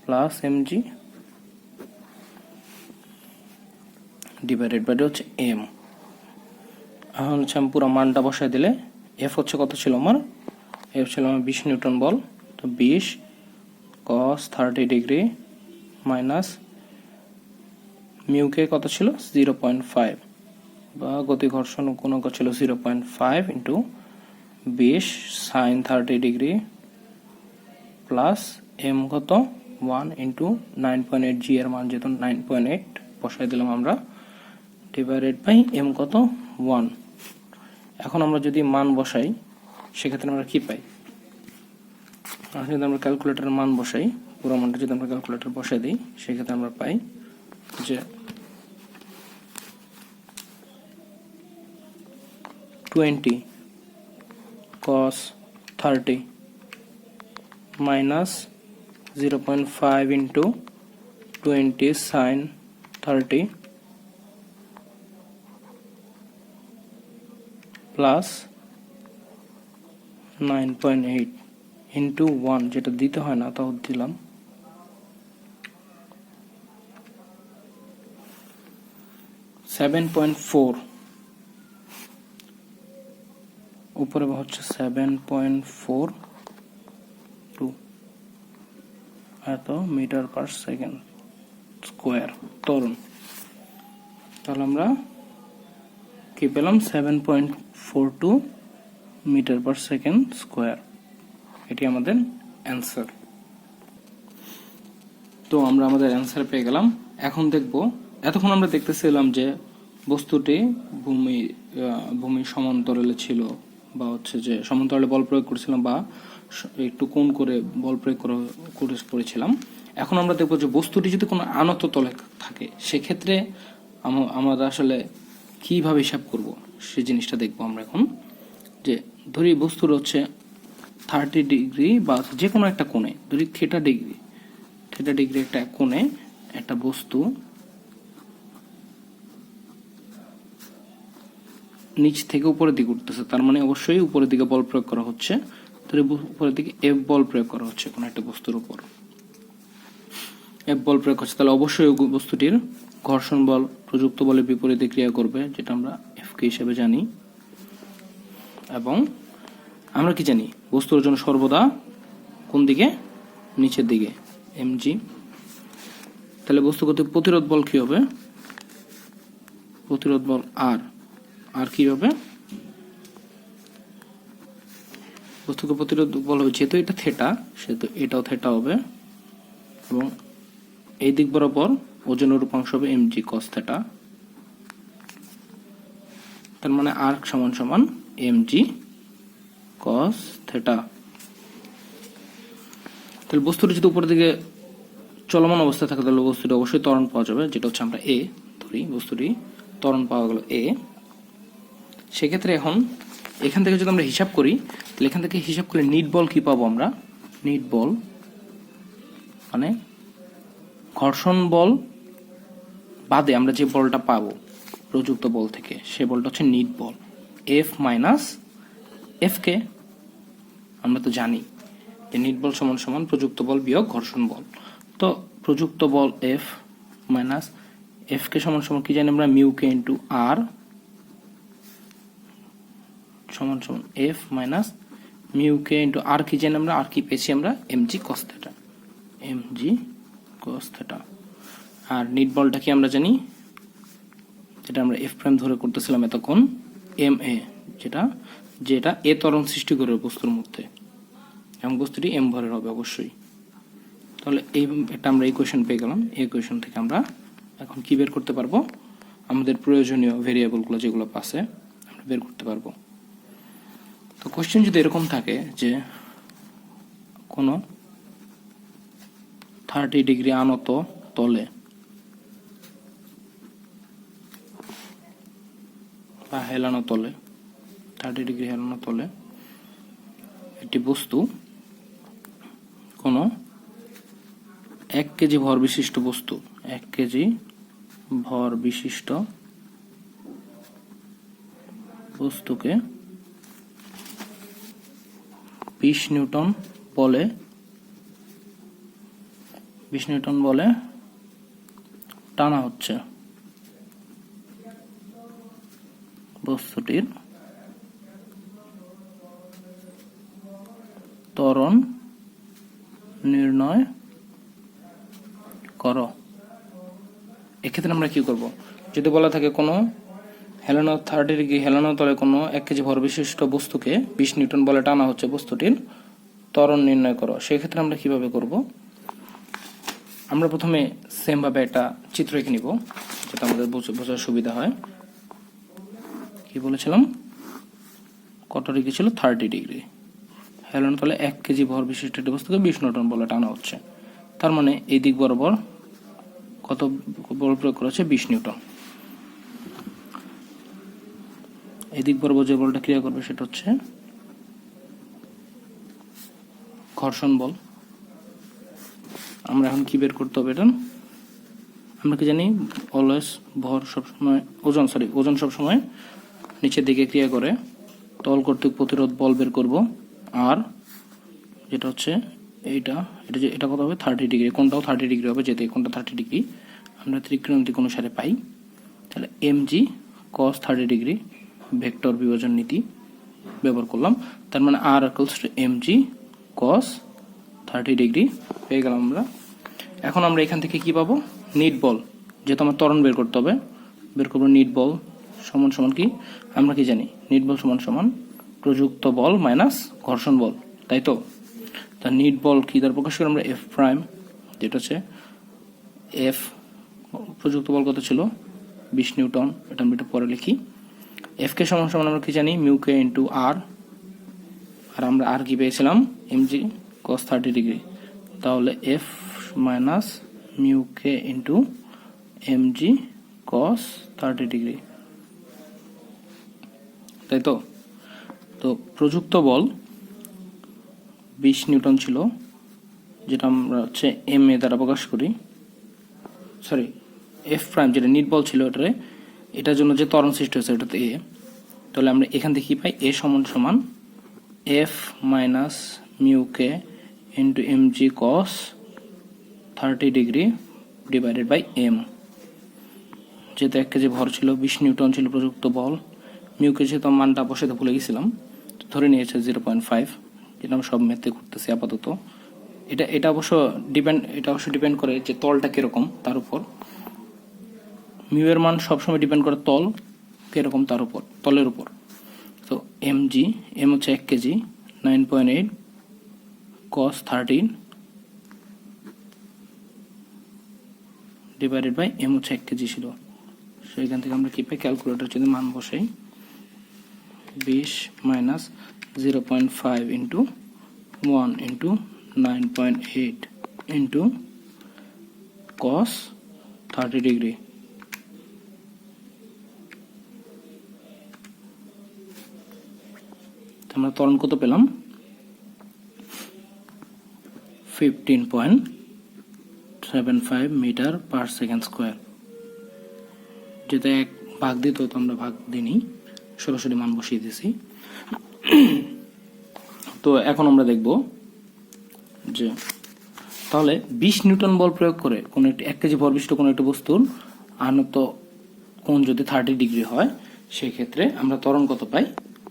plus mg divided by হচ্ছে এম। এখন হচ্ছে আমি পুরো মানটা বসাই দিলে, এফ হচ্ছে কত ছিল আমার, এফ ছিল আমার 20 নিউটন বল। তো 20 cos 30 degree minus mu K কত ছিল 0.5, বা গতি ঘর্ষণ গুণাঙ্ক ছিল 0.5 into 20 sine 30 degree plus M কত 1 ইন্টু 9.8, জি এর মান যেহেতু 9.8 বসাই দিলাম আমরা, ডিভাইডেড বাই এম কত 1। এখন আমরা যদি মান বসাই, সেক্ষেত্রে আমরা কি পাই, যদি আমরা ক্যালকুলেটরের মান বসাই, পুরো মানটা যদি আমরা ক্যালকুলেটর বসাই দিই, সেক্ষেত্রে আমরা পাই যে 20 cos 30 minus 0.5 into 20 sin 30 plus 9.8 into 1, যেটা দিতে হয় না তাও দিলাম, $7.4, উপরে হচ্ছে 7.42 এত মিটার পার সেকেন্ড স্কোয়ার ত্বরণ। তাহলে আমরা কি পেলাম, 7.42 মিটার পার সেকেন্ড স্কোয়ার। এটি আমাদের অ্যান্সার। তো আমরা আমাদের অ্যান্সার পেয়ে গেলাম। এখন দেখব এতক্ষণ আমরা দেখতেছিলাম যে বস্তুটি ভূমির সমান্তরালে ছিল, বা হচ্ছে যে সমান্তরালে বল প্রয়োগ করেছিলাম, বা একটু কোণ করে বল প্রয়োগ করেছিলাম। এখন আমরা দেখবো যে বস্তুটি যদি কোনো আনত তলে থাকে, সেক্ষেত্রে আমরা আসলে কিভাবে হিসাব করব সেই জিনিসটা দেখবো আমরা এখন। যে ধরি বস্তুর হচ্ছে 30 ডিগ্রি বা যে কোনো একটা কোণে, ধরি থিটা ডিগ্রি একটা কোণে একটা বস্তু নিচ থেকে উপরের দিকে উঠতেছে, তার মানে অবশ্যই উপরের দিকে বল প্রয়োগ করা হচ্ছে। ধরি উপরের দিকে এফ বল প্রয়োগ করা হচ্ছে কোনো একটা বস্তুর উপর, এফ বল প্রয়োগ হচ্ছে, তাহলে অবশ্যই বস্তুটির ঘর্ষণ বল প্রযুক্ত বলের বিপরীতে ক্রিয়া করবে, যেটা আমরা এফ কে হিসেবে জানি। এবং আমরা কি জানি, বস্তুর জন্য সর্বদা কোন দিকে, নিচের দিকে, এমজি। তাহলে বস্তু কর্তৃক প্রতিরোধ বল কি হবে, প্রতিরোধ বল আর কি হবে, বস্তুকে প্রতিরোধ বল হবে, যেহেতু এটা থেটা সেহেতু এটাও থেটা হবে, এবং এই দিক বরাবর ওজনের রূপাংশ হবে এমজি কস থেটা। তার মানে আর সমান সমান এমজি কস থেটা। তাহলে বস্তুটি যদি উপরের দিকে চলমান অবস্থায় থাকে, তাহলে বস্তুটি অবশ্যই ত্বরণ পাওয়া যাবে, যেটা হচ্ছে আমরা এ ধরি, বস্তুটি ত্বরণ পাওয়া গেল এ। সেক্ষেত্রে এখন এখান থেকে যদি আমরা হিসাব করি, তাহলে এখান থেকে হিসাব করলে নিট বল কি পাবো আমরা, নিট বল মানে ঘর্ষণ বল বাদে আমরা যে বলটা পাবো প্রযুক্ত বল থেকে, সে বলটা হচ্ছে নিট বল, এফ মাইনাস এফ কে। আমরা তো জানি যে নিট বল সমান সমান প্রযুক্ত বল বিয়োগ ঘর্ষণ বল। তো প্রযুক্ত বল এফ মাইনাস এফ কে সমান সমান কি জানি আমরা, মিউ কে ইন্টু আর সমান সমান F minus mu K into R কি জানি আমরা, আর কি পেয়েছি আমরা, MG cos theta, MG cos theta. আর নিট বলটা কি আমরা জানি, যেটা আমরা এফ প্রাইম ধরে করতেছিলাম এতক্ষণ, এম এ, যেটা এ ত্বরণ সৃষ্টি করে বস্তুর মধ্যে, এবং বস্তুটি এম ভরের হবে অবশ্যই। তাহলে এটা আমরা ইকুয়েশন পেয়ে গেলাম। এই ইকুয়েশন থেকে আমরা এখন কি বের করতে পারবো, আমাদের প্রয়োজনীয় ভেরিয়েবলগুলো যেগুলো আছে আমরা বের করতে পারবো। তো কোশ্চেন যদি এরকম থাকে যে কোনো 30 ডিগ্রি আনত তলে বা হেলানো তলে, 30 ডিগ্রি হেলানো তলে একটি বস্তু, কোনো 1 কেজি ভর বিশিষ্ট বস্তু, 1 কেজি ভর বিশিষ্ট বস্তুকে 20 নিউটন বলে টানা হচ্ছে। বস্তুটির ত্বরণ নির্ণয় করো। এক্ষেত্রে আমরা কি করব, যদি বলা থাকে কোনো হেলানো 30 ডিগ্রি হেলানো তলে কোনো 1 কেজি ভর বিশিষ্ট বস্তুকে 20 নিউটন বলে টানা হচ্ছে, বস্তুটির ত্বরণ নির্ণয় করো, সেক্ষেত্রে আমরা কিভাবে করব, আমরা প্রথমে সেম ভাবে একটা চিত্র এঁকে নিব, যাতে আমাদের বোঝার সুবিধা হয়। কি বলেছিলাম, কত ডিগ্রি ছিল, 30 ডিগ্রি হেলানো তলে 1 কেজি ভর বিশিষ্ট একটি বস্তুকে 20 নিউটন বলে টানা হচ্ছে। তার মানে এই দিক বরাবর কত বল প্রয়োগ করা হচ্ছে, 20 নিউটন। এই দিক বরাবর যে বলটা ক্রিয়া করবে সেটা হচ্ছে ঘর্ষণ বল। আমরা এখন কি বের করতে হবে, এটা আমরা কি জানি, অলওয়েজ ভর সবসময় ওজন সবসময় নিচের দিকে ক্রিয়া করে, তল কর্তৃক প্রতিরোধ বল বের করব, আর যেটা হচ্ছে এটা কত হবে, 30 ডিগ্রি, কোনটাও 30 ডিগ্রি হবে, যেতে কোনটা 30 ডিগ্রি আমরা ত্রিকোণমিতিক অনুসারে পাই। তাহলে এমজি কস 30 ডিগ্রি ভেক্টর বিভাজন নীতি ব্যবহার করলাম, তার মানে R equals to MG cos 30 degree পেয়ে গেলাম আমরা। এখন আমরা এখান থেকে কি পাবো, নিট বল, যেহেতু আমার ত্বরণ বের করতে হবে, বের করবো নিট বল সমান সমান কি, আমরা কি জানি, নিট বল সমান সমান প্রযুক্ত বল মাইনাস ঘর্ষণ বল, তাই তো। তা নিট বল কি দ্বারা প্রকাশ করি আমরা, এফ প্রাইম, যেটা হচ্ছে এফ প্রযুক্ত বল কত ছিল 20 নিউটন, এটা আমি একটু পরে লিখি। এফ কে সমান সমান আমরা কি জানি মিউ কে ইন্টু আর, আর আমরা আর কি পেয়েছিলাম এমজি কস 30 ডিগ্রি, তাহলে F minus mu K into MG cos 30 degree, তাই তো। তো প্রযুক্ত বল 20 নিউটন ছিল, যেটা আমরা হচ্ছে এম এ দ্বারা প্রকাশ করি, সরি এফ প্রাইম যেটা নিট বল ছিল এটার জন্য যে ত্বরণ সৃষ্টি হয়েছে এটাতে এ, তাহলে আমরা এখান থেকে কি পাই এ সমান সমান F minus mu K into M G cos 30 degree divided by M. যেহেতু 1 কেজি ভর ছিল, 20 নিউটন ছিল প্রযুক্ত বল, মিউ কে যেহেতু মানটা বসাতে ভুলে গেছিলাম, ধরে নিয়েছে 0.5, যেটা আমরা সব ম্যাথে করতেছি আপাতত। এটা অবশ্য ডিপেন্ড করে যে তলটা কিরকম তার উপর। মিউ এর মান সবসময় ডিপেন্ড করে তল কিরকম তার উপর, তলের উপর। তো এম হচ্ছে 1 KG 9.8 cos 13 divided by M হচ্ছে 1 কেজি ছিল। সেখান থেকে আমরা কি পাই, ক্যালকুলেটর যদি মান বসাই 20 minus 0.5 into 1 into 9.8 into cos 30 degree, আমরা ত্বরণ কত পেলাম 15.75 মিটার পার সেকেন্ড স্কোয়ার। যেটা 1 ভাগ দিত তো আমরা ভাগ দিইনি, সরাসরি মান বসিয়ে দিয়েছি। তো এখন আমরা দেখব যে তাহলে 20 নিউটন বল প্রয়োগ করে কোন একটি 1 কেজি ভরবিশিষ্ট কোন একটি বস্তুর আনত কোণ যদি 30 ডিগ্রি হয়, সেই ক্ষেত্রে আমরা ত্বরণ কত পাই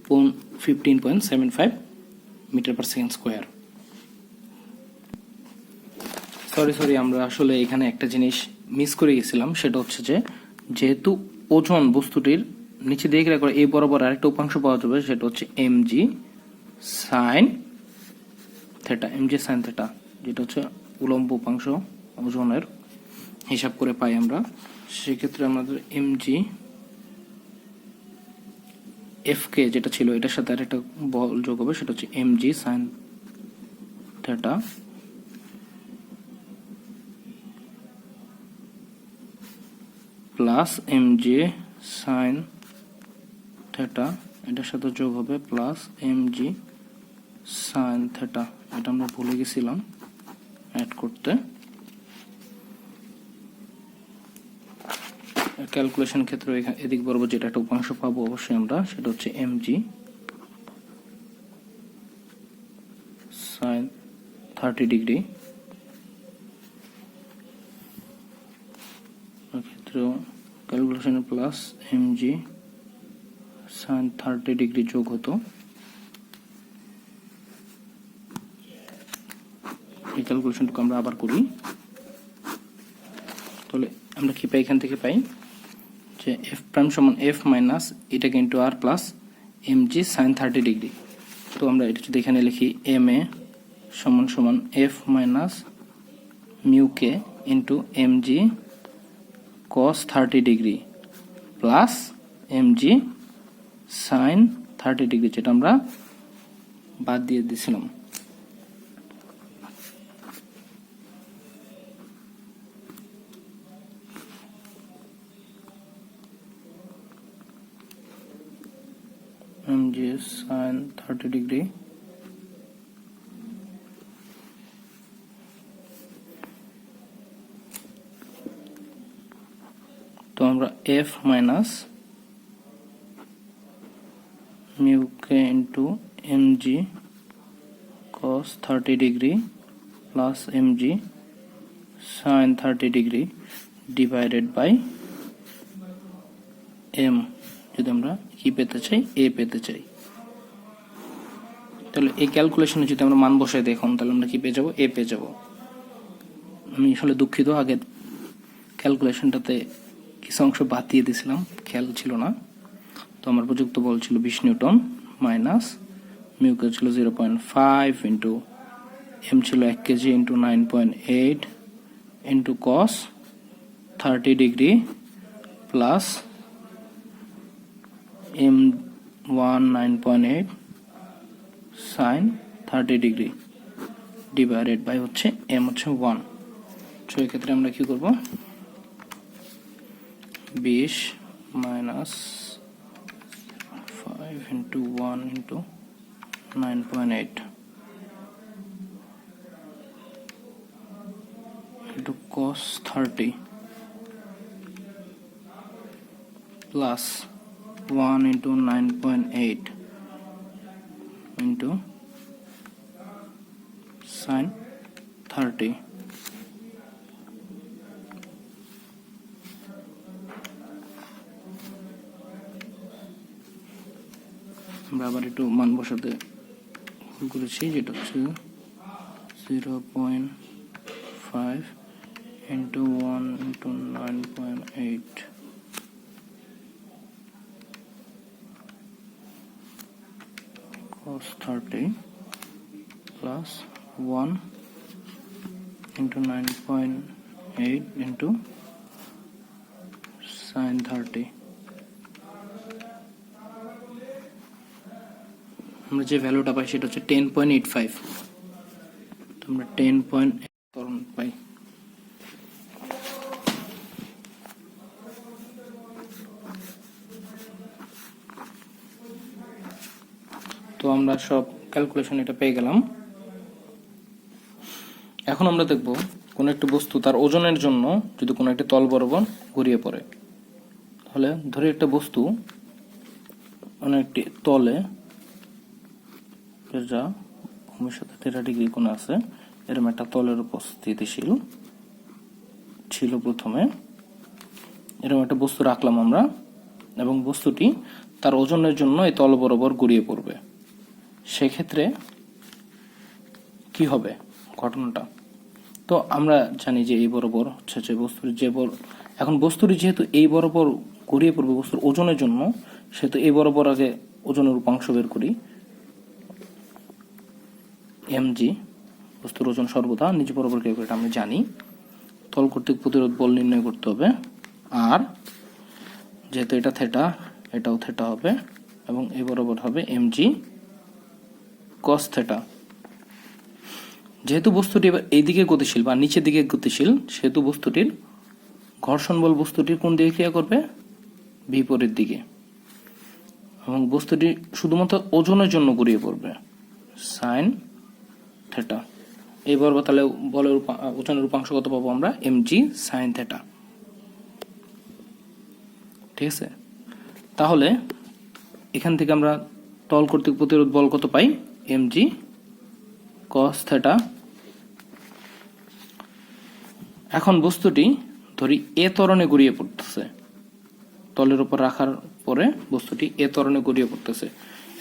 15.75 metre per second square. Sorry আমরা আসলে এখানে একটা জিনিস মিস করে গেছিলাম, সেটা হচ্ছে যে যেহেতু ওজন বস্তুটির নিচে দিয়ে করে এই বরাবর আরেকটা উপাংশ পাওয়া যাবে, সেটা হচ্ছে এমজি সাইন থেটা, যেটা হচ্ছে উলম্ব উপাংশ ওজনের হিসাব করে পাই আমরা। সেক্ষেত্রে আমাদের এমজি এফ কে যেটা ছিল এটার সাথে আরেকটা বল যোগ হবে, সেটা হচ্ছে MG sine theta plus MG sine theta, এটার সাথে যোগ হবে প্লাস এমজি সাইন থেটা। এটা আমরা ভুলে গেছিলাম অ্যাড করতে। ক্যালকুলেশন ক্ষেত্রে এদিক বরাবর যেটা একটা উপাংশ পাবো অবশ্যই আমরা, সেটা হচ্ছে এমজি সাইন 30 ডিগ্রি, ক্ষেত্রেও calculation plus MG sine 30 degree যোগ হতো। এই ক্যালকুলেশনটুকু আমরা আবার করি, তাহলে আমরা কি পাই, এখান থেকে পাই যে এফ প্রাইম সমান এফ মাইনাস এটাকে into R plus MG sine 30 degree. তো আমরা এটা যদি এখানে লিখি এম এ সমান সমান F minus mu K into MG cos 30 degree plus MG sine 30 degree, যেটা আমরা বাদ দিয়ে দিয়েছিলাম। এমজি সাইন 30 ডিগ্রি তো আমরা F minus mu K into MG cos 30 degree plus MG sine 30 degree divided by M, যদি আমরা কি পেতে চাই এ পেতে চাই। তাহলে এই ক্যালকুলেশনে যদি আমরা মান বসাই দেখুন, তাহলে আমরা কি পেয়ে যাবো এ পেয়ে যাবো। আমি আসলে দুঃখিত, আগের ক্যালকুলেশনটাতে কিছু অংশ বাদ দিয়ে দিয়েছিলাম, খেয়াল ছিল না। তো আমার প্রযুক্ত বল ছিল 20 নিউটন মাইনাস মিউ কে ছিল 0.5 ইন্টু এম ছিল 1 KG into 9.8 into cos 30 degree plus m1 9.8 sin 30 degree divided by হচ্ছে m হচ্ছে 1। তো এই ক্ষেত্রে আমরা কি করব, 20 minus 5 into 1 into 9.8 into cos 30 plus 1 into 9.8 into sin 30। আমরা আবার একটু মান বসাতে ভুল করেছি, যেটা হচ্ছে 0.5 into 1 into 9.8 cos 30 plus 1 into 9.8 into sin 30। আমরা যে ভ্যালুটা পাই সেটা হচ্ছে 10.85। তো আমরা 10.8 পাই। তো আমরা সব ক্যালকুলেশন এটা পেয়ে গেলাম। এখন আমরা দেখব কোন একটা বস্তু তার ওজনের জন্য যদি কোনো একটা তল বরাবর ঘুরিয়ে পড়ে, তাহলে ধরে একটা বস্তু অনেকটি তলে যা ভূমির সাথে 30 ডিগ্রি কোণে আছে এরকম একটা তলের উপর স্থিতিশীল ছিল। প্রথমে এরকম একটা বস্তু রাখলাম আমরা, এবং বস্তুটি তার ওজনের জন্য এই তল বরাবর গড়িয়ে পড়বে। সেক্ষেত্রে কি হবে ঘটনাটা? তো আমরা জানি যে এই বরাবর হচ্ছে যে বস্তুর এখন বস্তুটি যেহেতু এই বরাবর গড়িয়ে পড়বে বস্তুর ওজনের জন্য, সেহেতু এই বরাবর আগে ওজনের উপাংশ বের করি। mg, বস্তুর ওজন সর্বদা নিজ বরাবর ক্যালকুলেট আমরা জানি। তল কর্তৃক প্রতিরোধ বল নির্ণয় করতে হবে, আর যেহেতু এটা থেটা এটাও থেটা হবে, এবং এই বরাবর হবে mg cos থেটা। যেহেতু বস্তুটি এবার এইদিকে গতিশীল বা নিচের দিকে গতিশীল, সেহেতু বস্তুটির ঘর্ষণ বল বস্তুটির কোন দিকে ক্রিয়া করবে, বিপরীত দিকে, এবং বস্তুটি শুধুমাত্র ওজনের জন্য ঘুরিয়ে পড়বে সাইন থেটা। এই বরাবর তাহলে বলের ওজনের উপাংশ কত পাবো আমরা, mg sin থেটা। ঠিক আছে, তাহলে এখান থেকে আমরা তল কর্তৃক প্রতিরোধ বল কত পাই, mg cos থেটা। এখন বস্তুটি ধরি এ ত্বরণে গড়িয়ে পড়তেছে, তলের উপর রাখার পরে বস্তুটি এ ত্বরণে গড়িয়ে পড়তেছে।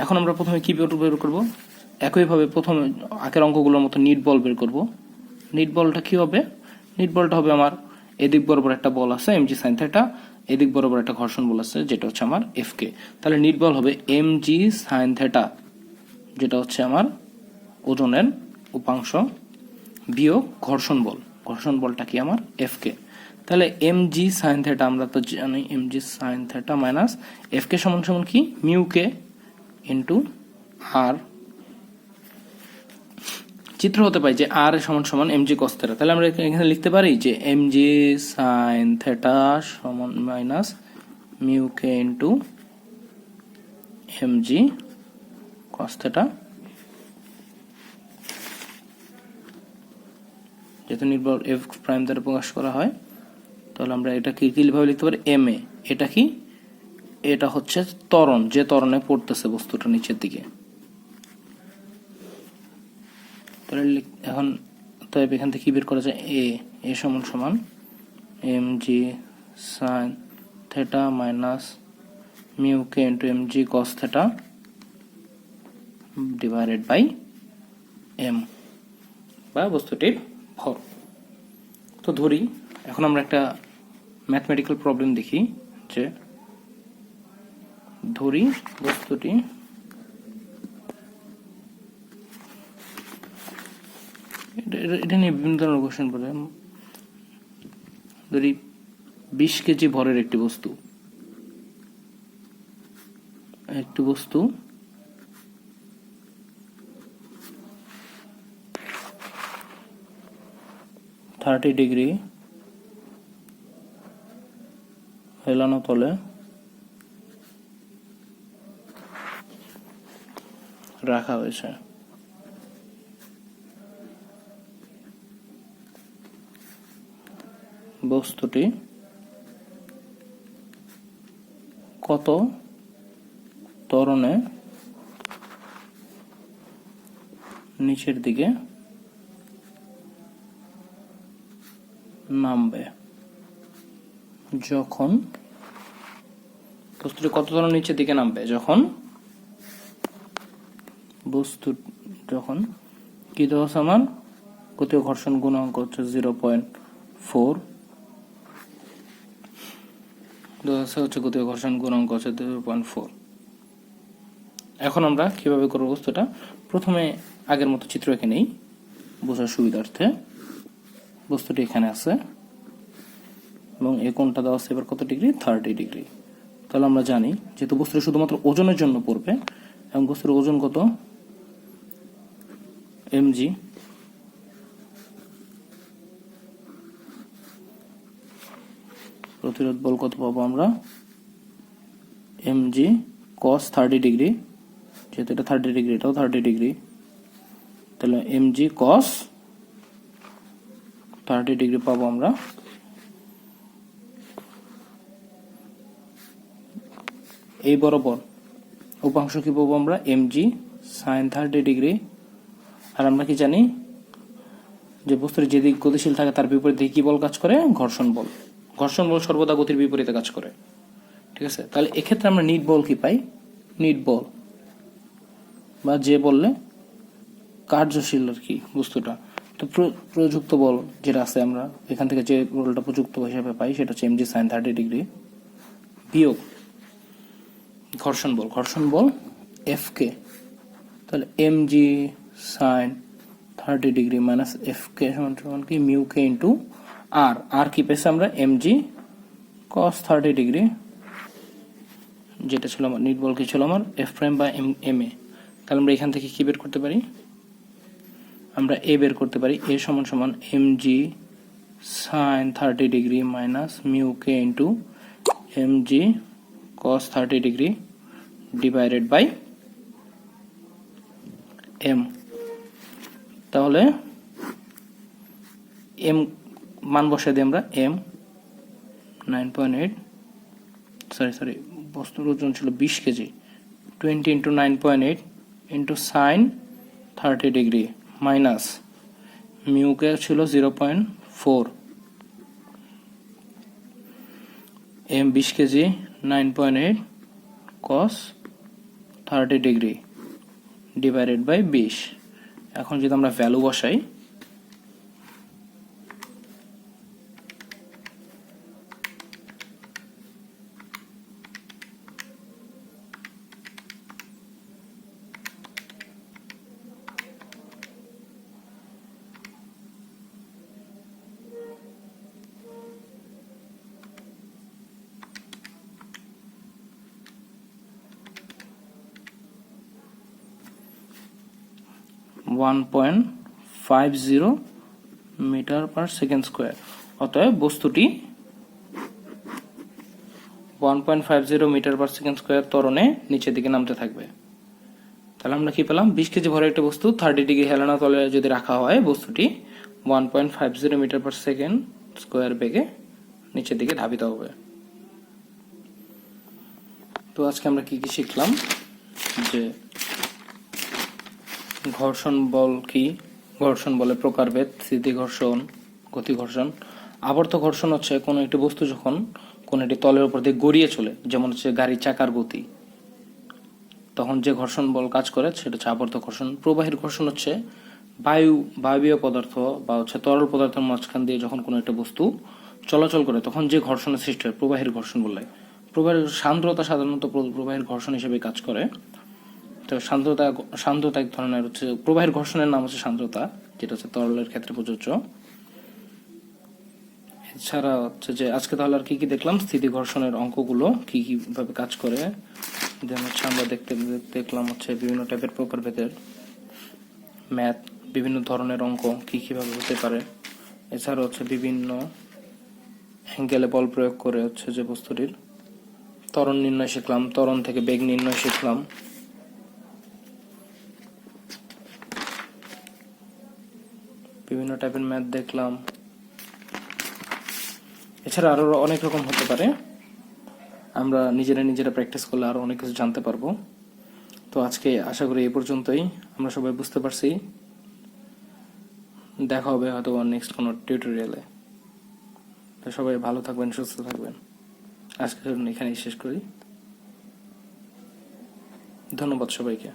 এখন আমরা প্রথমে কি বের করব, একইভাবে প্রথমে আগের অঙ্কগুলোর মতো নিট বল বের করব। নিট বলটা কি হবে, নিট বলটা হবে আমার এদিক বরাবর একটা বল আছে mg sin থেটা, এদিক বরাবর একটা ঘর্ষণ বল আছে যেটা হচ্ছে আমার fk। তাহলে নিট বল হবে mg sin থেটা, যেটা হচ্ছে আমার ওজনের উপাংশ, বিয়োগ ঘর্ষণ বল। ঘর্ষণ বলটা কি আমার fk। তাহলে mg sin থেটা আমরা তো জানি mg sin theta minus fk সমান সমান কি, মিউ কে ইন্টু আর। চিত্র হতে পাই যে আর সমান সমান mg cos থেটা। তাহলে আমরা এখানে লিখতে পারি যে mg sin থেটা সমান minus mu K into mg cos theta. যেহেতু নির্ভর f প্রাইম দ্বারা প্রকাশ করা হয়, তাহলে আমরা এটা কিভাবে লিখতে পারি, এম এ। এটা কি, এটা হচ্ছে ত্বরণ, যে ত্বরণে পড়তেছে বস্তুটা নিচের দিকে। তাহলে এখন তাই এখান থেকে কি বের করা যায়, এ সমান সমান mg sin theta minus mu K into mg cos theta divided by m, বা বস্তুটির ভর। তো ধরি এখন আমরা একটা ম্যাথমেটিক্যাল প্রবলেম দেখি, যে ধরি বস্তুটি এটা নিয়ে বিভিন্ন ধরনের কোশ্চেন পড়ে। ধরি 20 কেজি ভরের একটি বস্তু 30 ডিগ্রি হেলানো তলে রাখা হয়েছে। বস্তুটি কত ত্বরণে নিচের দিকে নামবে? যখন বস্তুটি কত ত্বরণ নিচের দিকে নামবে? যখন কি দেওয়া আছে আমার? গতীয় ঘর্ষণ গুণাঙ্ক হচ্ছে 0.4, হচ্ছে গতীয় ঘর্ষণ গুণাঙ্ক হচ্ছে 0.4। এখন আমরা কিভাবে করব বস্তুটা? প্রথমে আগের মতো চিত্র এঁকে নেই বোঝার সুবিধার্থে। বস্তুটি এখানে আছে এবং এই কোণটা দেওয়া আছে এবার কত ডিগ্রি? 30 ডিগ্রি। তাহলে আমরা জানি যেহেতু বস্তুটি শুধুমাত্র ওজনের জন্য পড়বে এবং বস্তুর ওজন কত? mg। প্রতিরোধ বল কত পাবো আমরা? mg cos 30 ডিগ্রি, যেহেতু এটা 30 ডিগ্রি এটাও 30 ডিগ্রি, তাহলে mg cos 30 ডিগ্রি পাবো আমরা। এই বরাবর উপাংশ কি পাবো আমরা? mg sin 30 degree. আর আমরা কি জানি যে বস্তুর যেদিক গতিশীল থাকে তার বিপরীতে কি বল কাজ করে? ঘর্ষণ বল। ঘর্ষণ বল সর্বদা গতির বিপরীতে কাজ করে, ঠিক আছে? তাহলে এক্ষেত্রে আমরা নিট বল কি পাই? নিট বল বা যে বললে কার্যশীল আর কি বস্তুটা। তো প্রযুক্ত বল যেটা আছে আমরা এখান থেকে যে বলটা প্রযুক্ত হিসেবে পাই সেটা হচ্ছে mg sin 30 ডিগ্রি বিয়োগ ঘর্ষণ বল। ঘর্ষণ বল Fk, তাহলে mg sin 30 degree minus Fk সমান কি? মিউ কে ইন্টু আর। আর কি পেয়েছি আমরা? mg cos 30 ডিগ্রি, যেটা ছিল আমার নিট বল। কি ছিল আমার? F প্রাইম বা ma। তাহলে আমরা এখান থেকে কি বের করতে পারি? আমরা a বের করতে পারি। a সমান সমান mg sin 30 degree minus mu K into mg cos 30 degree divided by m। তাহলে m মান বসাই দিই আমরা। m 9.8, সরি বস্তুর ওজন ছিল 20 KG. 20 into 9.8 into sine 30 degree minus mu K ছিল 0.4, m 20 KG 9.8 cos 30 degree divided by 20। এখন যদি আমরা ভ্যালু বসাই, (1.50 মিটার পার সেকেন্ড স্কোয়ার। অতএব বস্তুটি 1.50 মিটার পার সেকেন্ড স্কোয়ার ত্বরণে নিচের দিকে নামতে থাকবে। তাহলে আমরা কি পেলাম? 20 কেজি ভরের একটা বস্তু 30 ডিগ্রি হেলানো তলে যদি রাখা হয় বস্তুটি 1.50 মিটার পার সেকেন্ড স্কোয়ার বেগে নিচের দিকে ধাবিত হবে। তো আজকে আমরা কি কি শিখলাম? যে ঘর্ষণ বল কি, ঘর্ষণ বলের প্রকারভেদ, স্থিতি ঘর্ষণ, গতি ঘর্ষণ। আবর্ত ঘর্ষণ হচ্ছে কোনো একটি বস্তু যখন কোনো একটি তলের উপর দিয়ে গড়িয়ে চলে, যেমন হচ্ছে গাড়ির চাকার গতি, তখন যে ঘর্ষণ বল কাজ করে সেটা হচ্ছে আবর্ত ঘর্ষণ। প্রবাহের ঘর্ষণ হচ্ছে বায়বীয় পদার্থ বা হচ্ছে তরল পদার্থের মাঝখান দিয়ে যখন কোনো একটা বস্তু চলাচল করে তখন যে ঘর্ষণের সৃষ্টি হয় প্রবাহের ঘর্ষণ বলে। প্রবাহের সান্দ্রতা সাধারণত প্রবাহের ঘর্ষণ হিসেবে কাজ করে। তো সান্দ্রতা এক ধরনের হচ্ছে প্রবাহের ঘর্ষণের নাম হচ্ছে সান্দ্রতা, যেটা হচ্ছে তরলের ক্ষেত্রে প্রযোজ্য। এছাড়া হচ্ছে যে আজকে তাহলে আর কি কি দেখলাম, স্থিতি ঘর্ষণের অঙ্কগুলো কি কি ভাবে কাজ করে, দেন হচ্ছে আমরা দেখলাম হচ্ছে বিভিন্ন টাইপের প্রকারভেদের ম্যাথ, বিভিন্ন ধরনের অঙ্ক কি কিভাবে হতে পারে। এছাড়া হচ্ছে বিভিন্ন অ্যাঙ্গেলে বল প্রয়োগ করে হচ্ছে যে বস্তুটির ত্বরণ নির্ণয় শিখলাম, ত্বরণ থেকে বেগ নির্ণয় শিখলাম। বিভিন্ন টাইপের ম্যাথ দেখলাম। এছাড়া আরো অনেক রকম হতে পারে, আমরা নিজেরা প্র্যাকটিস করলে আরো অনেক কিছু জানতে পারবো। তো আজকে আশা করি এই পর্যন্তই, আমরা সবাই বুঝতে পারছি। দেখা হবে হয়তো নেক্সট কোনো টিউটোরিয়ালে। তো সবাই ভালো থাকবেন, সুস্থ থাকবেন। আজকের জন্য এখানেই শেষ করি। ধন্যবাদ সবাইকে।